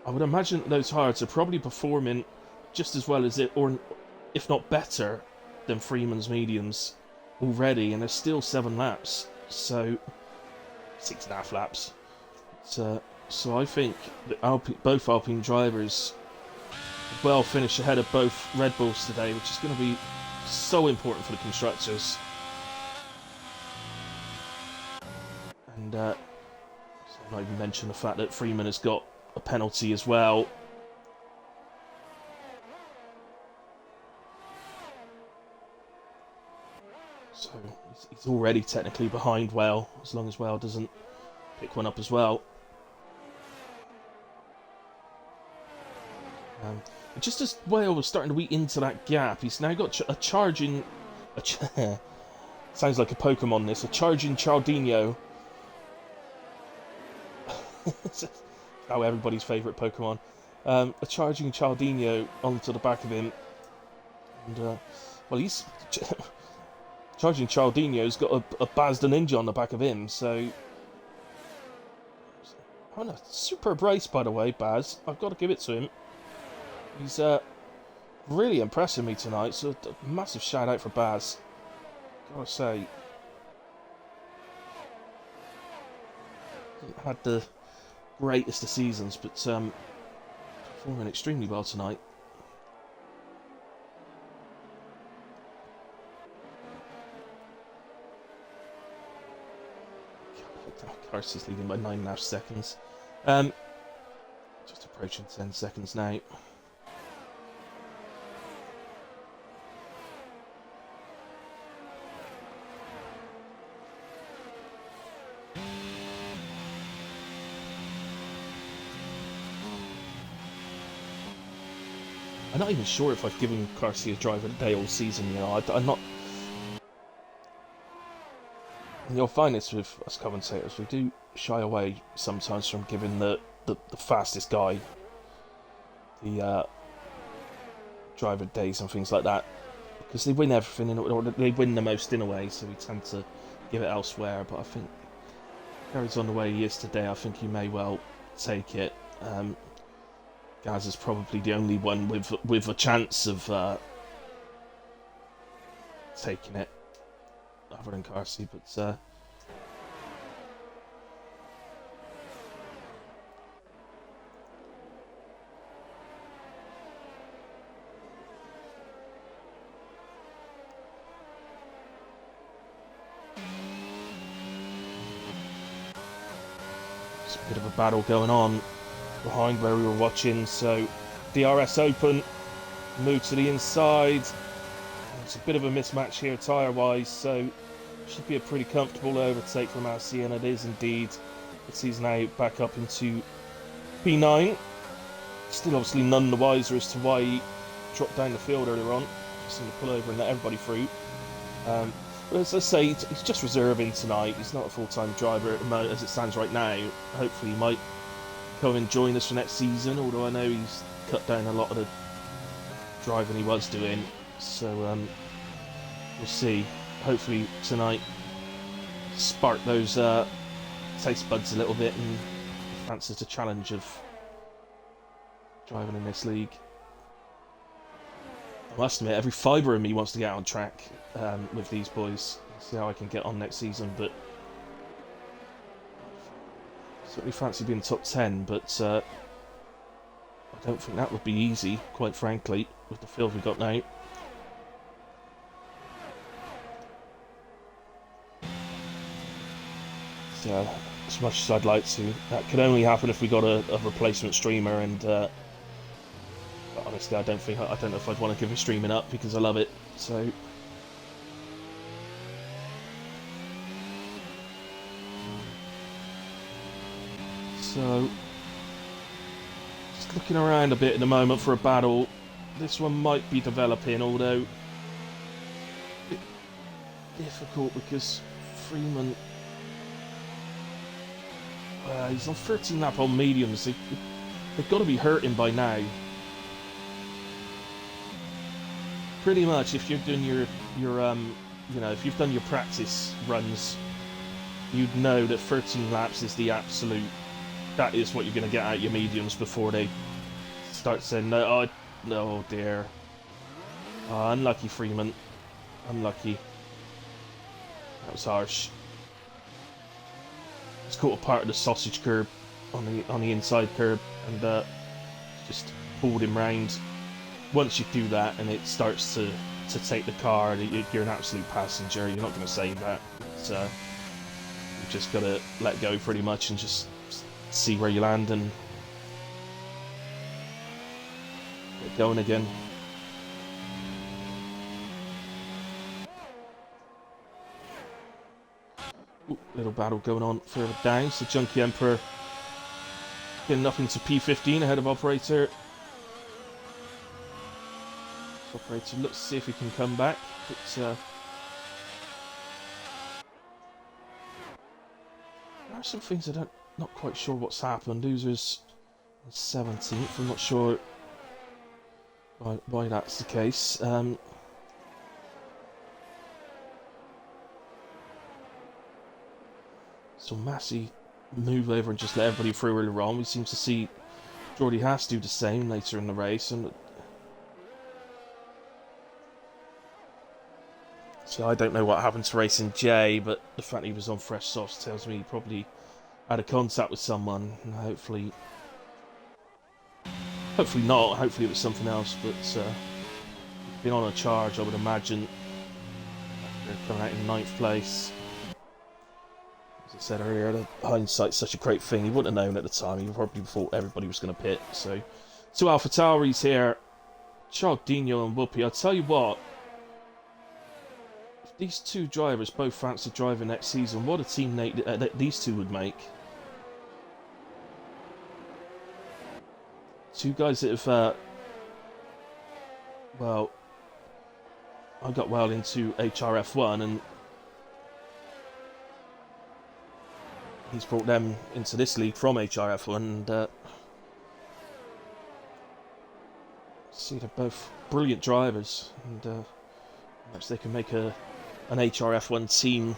I would imagine that those hards are probably performing just as well as it, or if not better, than Freeman's mediums already, and there's still 7 laps, so 6.5 laps. So I think that both Alpine drivers well finish ahead of both Red Bulls today, which is going to be so important for the constructors. And so I'm not even mention the fact that Freeman has got a penalty as well. So he's already technically behind Well, as long as Well doesn't pick one up as well. Just as Whale was starting to eat into that gap, he's now got a charging... sounds like a Pokemon, this. A charging Chaldinho. Now everybody's favourite Pokemon. A charging Chaldinho onto the back of him. And, well, he's... charging Chaldinho's got a Baz the Ninja on the back of him, so... Oh, a superb race, by the way, Baz. I've got to give it to him. He's really impressing me tonight, so a massive shout out for Baz. Gotta say, hasn't had the greatest of seasons, but performing extremely well tonight. Carsey's leading by 9.5 seconds. Just approaching 10 seconds now. I'm not even sure if I've given Garcia driver the day all season. You know, I'm not. And you'll find this with us commentators. We do shy away sometimes from giving the fastest guy the driver days and things like that, because they win everything or they win the most in a way. So we tend to give it elsewhere. But I think Gary's on the way he is today. I think he may well take it. Gaz is probably the only one with a chance of taking it, other than Carsey. But it's a bit of a battle going on behind where we were watching. So DRS open, move to the inside. It's a bit of a mismatch here tyre wise, so should be a pretty comfortable overtake from Alcy, and it is indeed. He's now back up into P9. Still obviously none the wiser as to why he dropped down the field earlier on. Just going to pull over and let everybody through. But as I say, he's just reserving tonight. He's not a full-time driver at the moment as it stands right now. Hopefully he might come and join us for next season, although I know he's cut down a lot of the driving he was doing. So we'll see. Hopefully tonight spark those taste buds a little bit and fancy the challenge of driving in this league. I must admit, every fibre in me wants to get on track with these boys. See how I can get on next season, but certainly fancy being top 10, but I don't think that would be easy, quite frankly, with the field we've got now. So, as much as I'd like to, that could only happen if we got a replacement streamer, and honestly, I don't know if I'd want to give him streaming up because I love it. So just looking around a bit at the moment for a battle. This one might be developing, although a bit difficult because Freeman, he's on 13 lap on mediums. They've got to be hurting by now. Pretty much, if you've done your you know, if you've done your practice runs, you'd know that 13 laps is the absolute. That is what you're going to get out of your mediums before they start saying no. Oh, no, dear. Unlucky Freeman. Unlucky. That was harsh. It's caught a part of the sausage curb on the inside curb and just pulled him round. Once you do that and it starts to take the car, you're an absolute passenger. You're not going to save that. You've just got to let go pretty much and just see where you land and get going again. Ooh, little battle going on further down. So Junkie Emperor getting up into P15 ahead of Operator. Operator, let's see if he can come back. But there are some things not quite sure what's happened. Losers 17th. I'm not sure why that's the case. So Massey move over and just let everybody through earlier on. We seem to see Geordie Haas do the same later in the race, and so I don't know what happened to Racing J, but the fact he was on fresh softs tells me he probably had a contact with someone. And hopefully not. Hopefully it was something else. But been on a charge, I would imagine. They're coming out in 9th place. As I said earlier, the hindsight's such a great thing. He wouldn't have known at the time. He probably thought everybody was going to pit. So, two Alpha Tauris here, Chaldinho and Whoopi. I'll tell you what. If these two drivers both fancy driving next season, what a team these two would make. Two guys that have well, I got well into HRF1 and he's brought them into this league from HRF1 and see, they're both brilliant drivers and perhaps they can make an HRF1 team.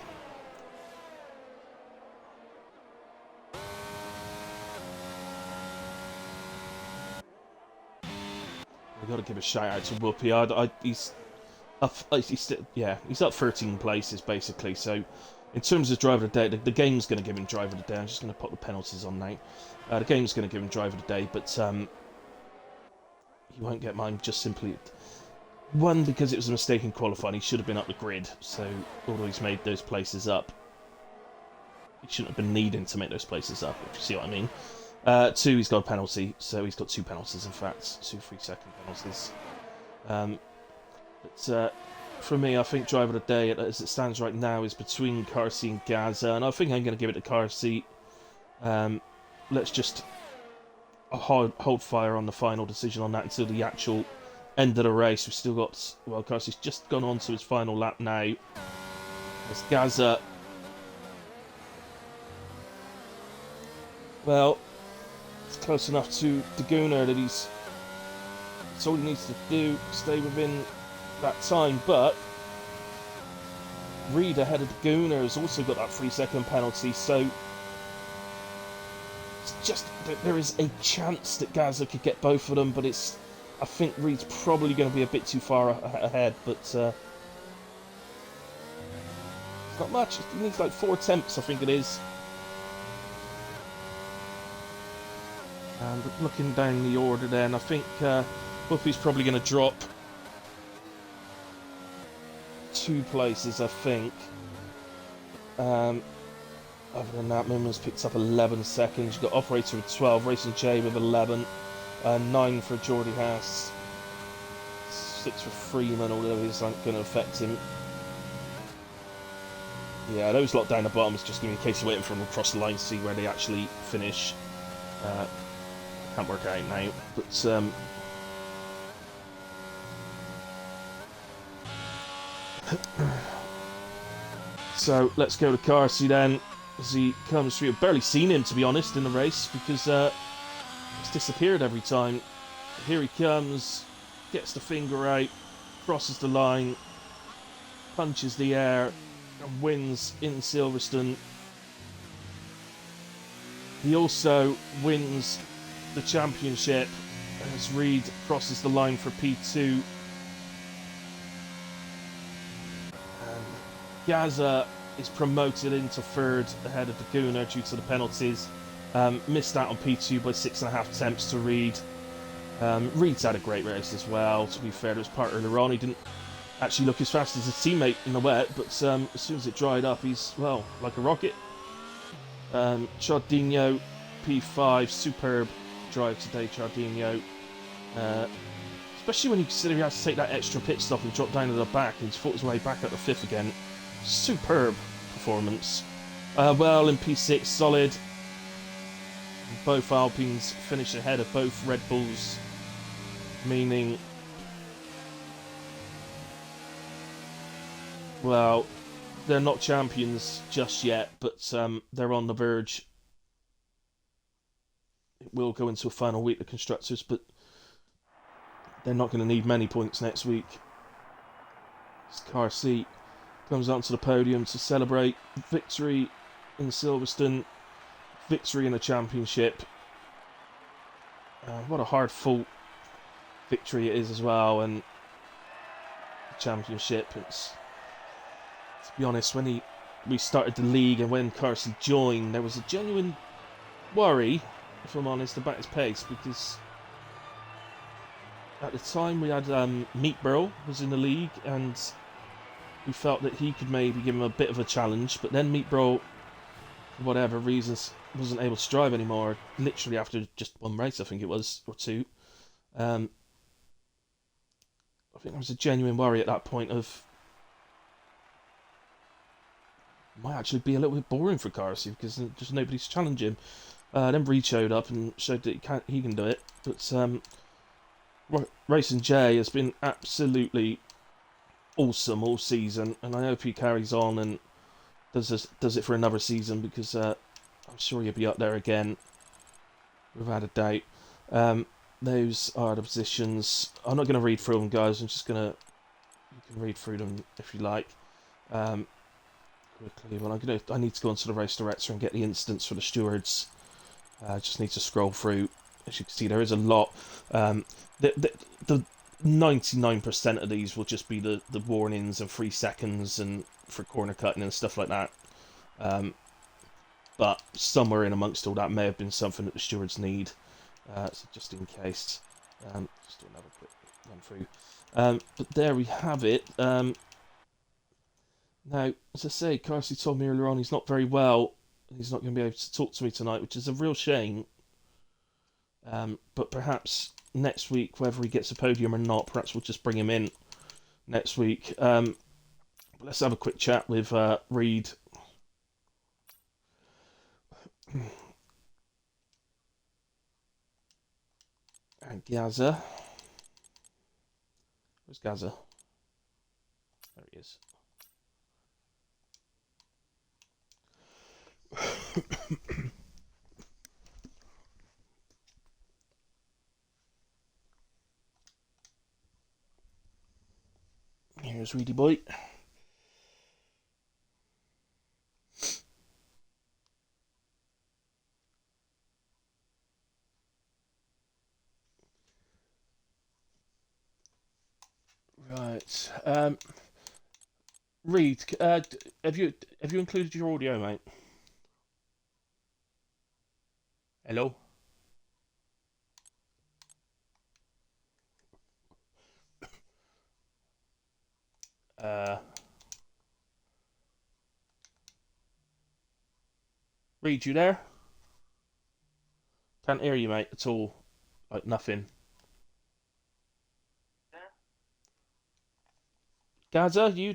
We've got to give a shout out to Whoopi. He's up 13 places basically. So in terms of driver of the day, the game's going to give him driver of the day. I'm just going to put the penalties on now. The game's going to give him driver of the day, but he won't get mine just simply. One, because it was a mistake in qualifying. He should have been up the grid. So although he's made those places up, he shouldn't have been needing to make those places up, if you see what I mean. Two, he's got a penalty, so he's got 2 penalties, in fact. 2 3-second penalties. But for me, I think driver of the day, as it stands right now, is between Carsey and Gaza, and I think I'm going to give it to Carsey. Let's just hold fire on the final decision on that until the actual end of the race. We've still got, well, Carsey's just gone on to his final lap now. As Gaza, well, it's close enough to Daguna that that's all he needs to do, stay within that time, but Reed ahead of Daguna has also got that 3-second penalty, so it's just, there is a chance that Gaza could get both of them, but I think Reed's probably going to be a bit too far ahead, but it's not much. He needs like 4 attempts, I think it is. And looking down the order then, I think Whoopi's probably going to drop 2 places, I think. Other than that, Moonman's picked up 11 seconds. You've got Operator with 12, Racing J with 11, 9 for Geordie Haas, 6 for Freeman, although he's not going to affect him. Yeah, those lot down the bottom is just going to be in case you're waiting for them across the line to see where they actually finish. Can't work out now, but so let's go to Carsey then as he comes through. I've barely seen him, to be honest, in the race because he's disappeared every time. Here he comes, gets the finger out, crosses the line, punches the air, and wins in Silverstone. He also wins the championship as Reed crosses the line for P2. And Gaza is promoted into 3rd ahead of Daguna due to the penalties. Missed out on P2 by 6.5 attempts to Reed. Reed's had a great race as well, to be fair. There was part earlier on he didn't actually look as fast as his teammate in the wet, but as soon as it dried up, he's, well, like a rocket. Chardinho, P5, superb drive today, Chardinho. Especially when you consider he has to take that extra pit stop and drop down to the back, and he's fought his way back up to 5th again. Superb performance. Well, in P6, solid. Both Alpines finish ahead of both Red Bulls, meaning, well, they're not champions just yet, but they're on the verge. It will go into a final week of constructors, but they're not going to need many points next week. Carsey comes onto the podium to celebrate victory in Silverstone, victory in the championship. What a hard-fought victory it is as well, and the championship. It's, to be honest, when we started the league and when Carsey joined, there was a genuine worry, if I'm honest, about his pace, because at the time we had Meatborough was in the league, and we felt that he could maybe give him a bit of a challenge, but then Meatborough, for whatever reasons, wasn't able to drive anymore, literally after just 1 race, I think it was, or 2. I think there was a genuine worry at that point of it might actually be a little bit boring for Carsey because just nobody's challenging him. Then Reed showed up and showed that he can do it, but Racing J has been absolutely awesome all season, and I hope he carries on and does it for another season because I'm sure he'll be up there again without a doubt. Um, those are the positions. I'm not going to read through them, guys. I'm just gonna you can read through them if you like. Um, quickly, well, I need to go onto the race director and get the incidents for the stewards. I just need to scroll through. As you can see, there is a lot. The 99% of these will just be the warnings and 3 seconds and for corner cutting and stuff like that. But somewhere in amongst all that may have been something that the stewards need. So just in case, just do another quick run through. But there we have it. Now, as I say, Carsey told me earlier on he's not very well. He's not going to be able to talk to me tonight, which is a real shame. But perhaps next week, whether he gets a podium or not, perhaps we'll just bring him in next week. Let's have a quick chat with Reed. And Gaza. Where's Gaza? There he is. Here's Reedy Boy. Right. Reed, have you included your audio, mate? Hello. Reed, you there? Can't hear you, mate, at all. Like nothing. Gaza, you?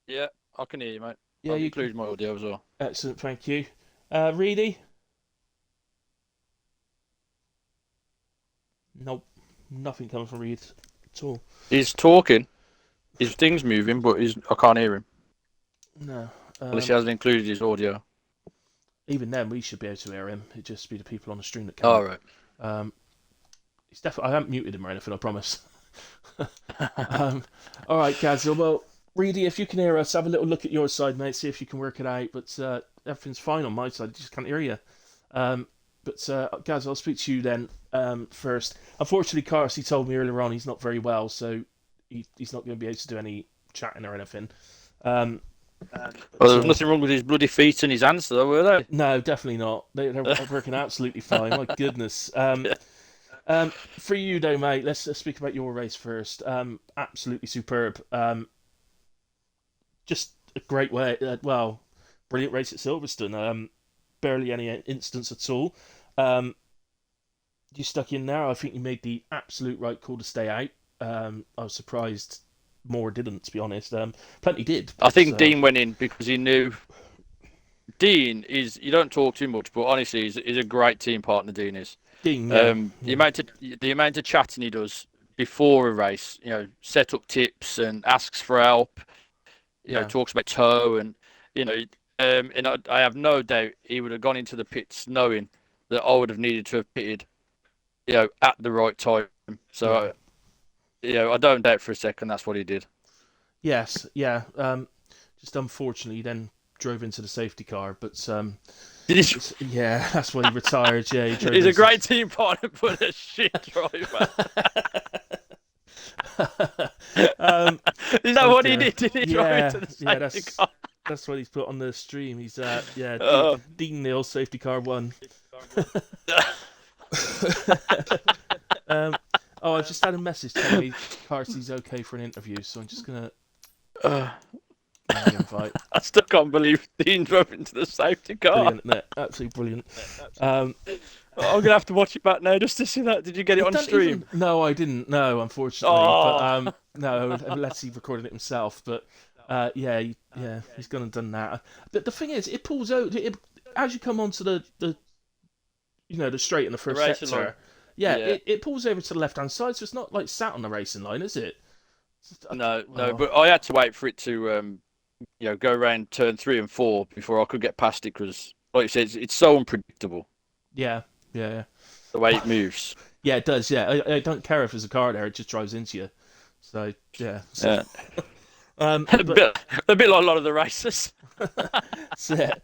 Yeah, I can hear you, mate. Yeah, I've you can. included my audio as well. Excellent, thank you. Reedy? Nope, nothing coming from Reed at all. He's talking, his thing's moving, but I can't hear him. No. Unless he hasn't included his audio. Even then, we should be able to hear him. It'd just be the people on the stream that All can't. right. He's definitely. I haven't muted him or anything. I promise. All right, Gazel. Well, Reedy, if you can hear us, have a little look at your side, mate. See if you can work it out. But everything's fine on my side. I just can't hear you. Gaz, I'll speak to you then first. Unfortunately, Carsey told me earlier on he's not very well, so he's not going to be able to do any chatting or anything. Well, there was nothing wrong with his bloody feet and his hands, though, were there? No, definitely not. They're working absolutely fine. My goodness. For you, though, mate, let's speak about your race first. Absolutely superb. Just a great way. Well, brilliant race at Silverstone. Barely any incidents at all. You stuck in there. I think you made the absolute right call to stay out. I was surprised more didn't, to be honest. Plenty did. I think Dean went in because he knew. Dean is. You don't talk too much, but honestly, he's a great team partner. Dean is. Dean, yeah. The amount of chatting he does before a race, set up tips and asks for help. Talks about toe and and I have no doubt he would have gone into the pits knowing that I would have needed to have pitted, at the right time. So, I don't doubt for a second that's what he did. Yes, yeah. Just unfortunately, he then drove into the safety car, but Did he? yeah, that's why he retired. Yeah, He's a great team partner, but a shit driver. Is that what he did? Did he drive into the safety car? That's what he's put on the stream. He's Dean Neal, safety car 1. I've just had a message telling me Carsey's okay for an interview, so I'm just gonna invite. I still can't believe Dean drove into the safety car. Brilliant, isn't it? Absolutely brilliant. I'm gonna have to watch it back now just to see that. Did you get it on stream? No, I didn't. No, unfortunately. Oh. But no, unless he recorded it himself. But he's gone and done that. But the thing is, it pulls out as you come onto the straight in the first sector. Yeah, Yeah. it pulls over to the left hand side, so it's not like sat on the racing line, is it? No, no, Well, but I had to wait for it to go around turn 3 and 4 before I could get past it because, like you said, it's so unpredictable yeah, yeah, the way yeah. it moves. Yeah, it does. Yeah, I don't care if there's a car there; it just drives into you. So yeah. Yeah, But a bit like a lot of the races. so, yeah.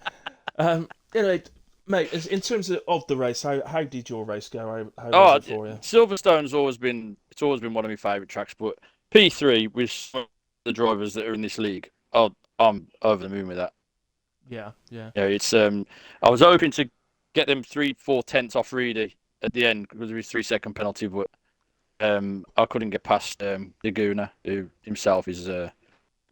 Anyway, mate, in terms of the race, how did your race go? How was Oh, it for you? Silverstone's always been one of my favourite tracks, but P3 with some of the drivers that are in this league, oh, I'm over the moon with that. Yeah, yeah, It's I was hoping to get them 3-4 tenths off Reedy at the end because of his 3 second penalty, but I couldn't get past Laguna, who himself is a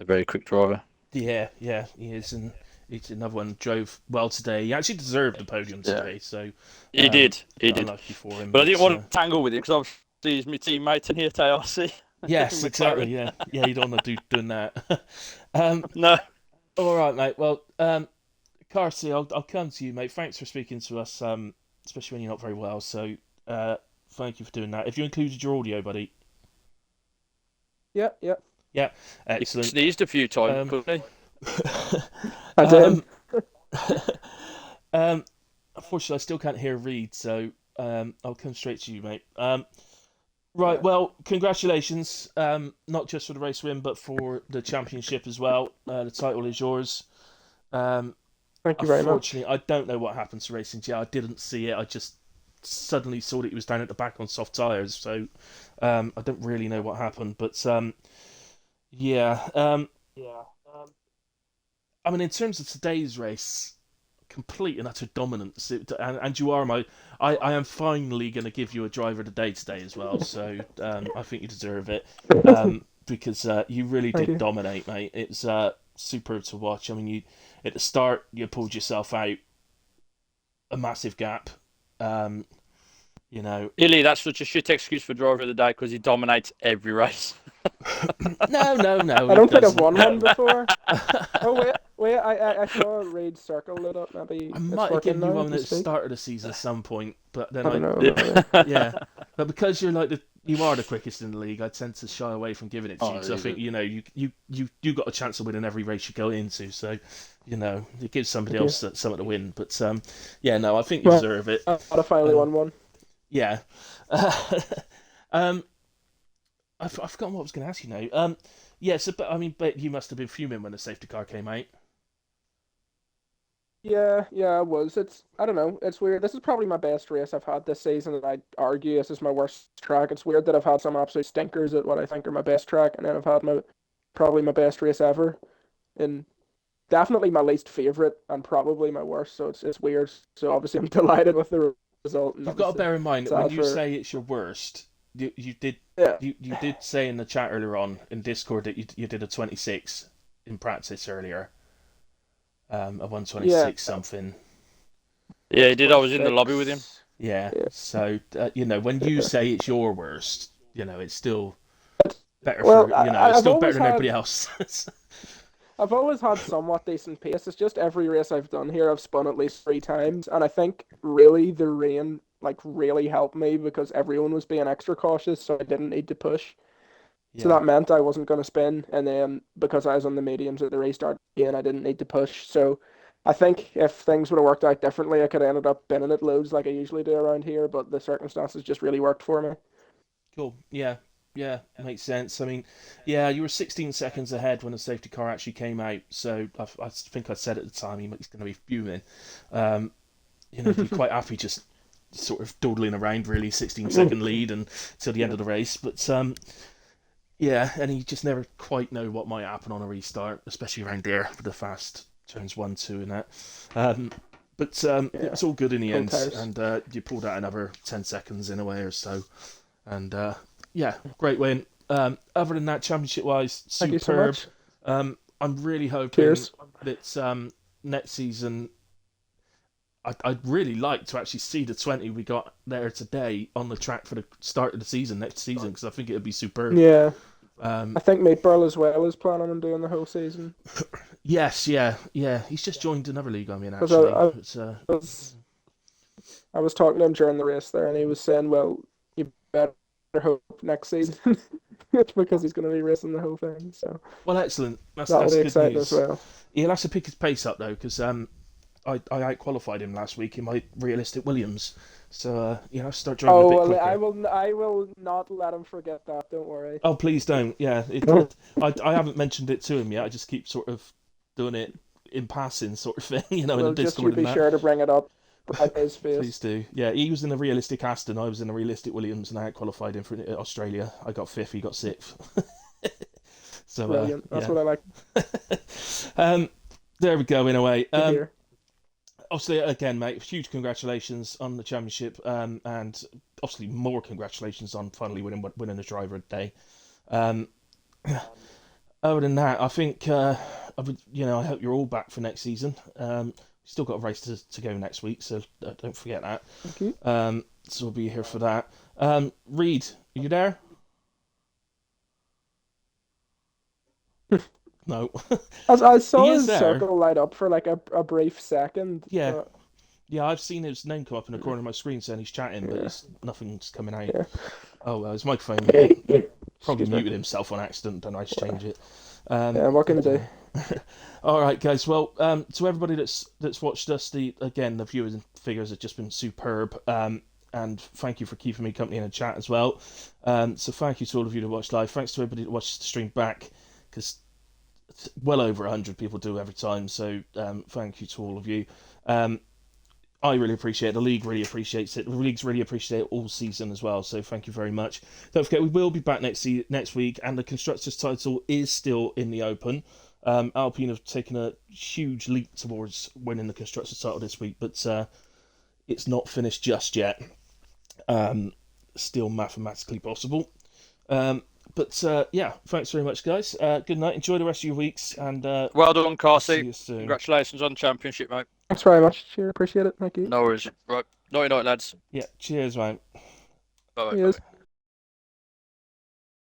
very quick driver. yeah, yeah. He is, and he's another one drove well today. He actually deserved the podium Yeah, today, so he did. unlucky for him. But I didn't But want to tangle with him because obviously he's my teammate in here at ARC. yes, exactly. McLaren. Yeah, yeah. You don't want to do doing that. um, No, all right, mate. Well, Carsey, I'll come to you, mate. Thanks for speaking to us, especially when you're not very well. So, thank you for doing that. Have you included your audio, buddy? Yeah, yeah. Yeah, he excellent. sneezed a few times, Um, couldn't he? I did. um, unfortunately, I still can't hear Reed, so I'll come straight to you, mate. Right, well, congratulations, not just for the race win, but for the championship as well. The title is yours. Um, Thank you very much. Unfortunately, I don't know what happened to Racing Jet. I didn't see it. I just suddenly saw that he was down at the back on soft tyres, so I don't really know what happened. But yeah, Yeah. I mean, in terms of today's race, complete and utter dominance. And you are I am finally going to give you a driver of the day today as well. So I think you deserve it because you really Thank did you. dominate, mate. It's superb to watch. I mean, you at the start you pulled yourself out a massive gap. Um, you know, Illy, that's such a shit excuse for driver of the day because he dominates every race. no, I he don't think I've doesn't. won one before. I Oh wait! I saw Raid circle lit up. Maybe it's might have working given you now one as at we the speak. start of the season at some point, but then I don't I know. Yeah. yeah, but because you're like you are the quickest in the league, I tend to shy away from giving it to you Oh, because I think you got a chance of winning every race you go into, so it gives somebody Thank you. else something to win. But yeah, no, I think you Well, deserve it. I finally Um, won one. yeah, um, I've forgotten what I was going to ask you now. Yeah, so but I mean, but you must have been fuming when the safety car came out. Yeah, I was. I don't know. It's weird. This is probably my best race I've had this season, and I'd argue this is my worst track. It's weird that I've had some absolute stinkers at what I think are my best track, and then I've had probably my best race ever, and definitely my least favorite, and probably my worst. So it's weird. So obviously I'm delighted with the result, and You've got to obviously bear in mind that when sad you for say it's your worst, you did yeah. you did say in the chat earlier on in Discord that you did a 26 in practice earlier, a Yeah, 126 something. Yeah, he did. I was in the lobby with him. 26. Yeah, Yeah. so when you Yeah. say it's your worst, it's still better for Well, it's I've still better always than everybody had else. I've always had somewhat decent pace. It's just every race I've done here, I've spun at least 3 times, and I think really the rain like really helped me because everyone was being extra cautious, so I didn't need to push. So Yeah, that meant I wasn't going to spin, and then because I was on the mediums at the restart again, I didn't need to push. So I think if things would have worked out differently, I could have ended up binning it loads like I usually do around here, but the circumstances just really worked for me. cool. Yeah, yeah, makes sense. I mean, yeah, you were 16 seconds ahead when the safety car actually came out. So I think I said at the time he's going to be fuming. Um, be quite happy just sort of dawdling around really 16-second lead and till the end Yeah. of the race. But yeah, and you just never quite know what might happen on a restart, especially around there with the fast turns 1, 2, and that. Um, but it Yeah. was all good in the Cold end, tires. and you pulled out another 10 seconds in a way or so. And yeah, great win. Other than that, championship wise, Thank you so superb. much. I'm really hoping Cheers. that next season I'd really like to actually see the 20 we got there today on the track for the start of the season next season because I think it would be superb. Yeah. Um, I think Meat Burl as well is planning on doing the whole season. yes, yeah. He's just joined another league I'm in Because actually. I It's was I was talking to him during the race there, and he was saying, "Well, you better hope next season." It's because he's going to be racing the whole thing. So Well, excellent. that'll That's be good exciting news. as well. He'll have to pick his pace up though, because I out-qualified him last week in my realistic Williams. So you have to start driving a Oh bit well, quicker. I will not let him forget that. Don't worry. Oh, please don't. Yeah, I haven't mentioned it to him yet. I just keep sort of doing it in passing, sort of thing, in Well, the just you Discord and be that. sure to bring it up right his Please face. do. Yeah, he was in a realistic Aston. I was in a realistic Williams, and I qualified him for Australia. I got fifth. He got sixth. So Brilliant. That's yeah. what I like There we go. In a way. to hear. Obviously, again, mate, huge congratulations on the championship, and obviously more congratulations on finally winning the driver of the day. Um, other than that, I think I hope you're all back for next season. Still got a race to go next week, so don't forget that. Thank you. So we'll be here for that. Reed, are you there? No. I saw He is his there. circle light up for like a brief second. Yeah. But Yeah, I've seen his name come up in the corner of my screen saying he's chatting, but nothing's coming out. Yeah. Oh, well, his microphone probably Excuse me. muted himself on accident, and I just change it. Yeah, what can I do? All right, guys. Well, to everybody that's watched us, the viewers and figures have just been superb. And thank you for keeping me company in the chat as well. So thank you to all of you that watched live. Thanks to everybody that watched the stream back, because well over 100 people do every time. So thank you to all of you. I really appreciate it. The league really appreciates it. The leagues really appreciate it all season as well. So thank you very much. Don't forget, we will be back next week, and the constructors title is still in the open. Alpine have taken a huge leap towards winning the constructors title this week, but it's not finished just yet. Still mathematically possible. But yeah, thanks very much, guys. Good night. Enjoy the rest of your weeks, and Well done, see Carsey. you soon. Congratulations on the championship, mate. Thanks very much. Sure, appreciate it. Thank you. No worries. Right. Night, lads. Yeah, cheers, mate. Bye. Cheers.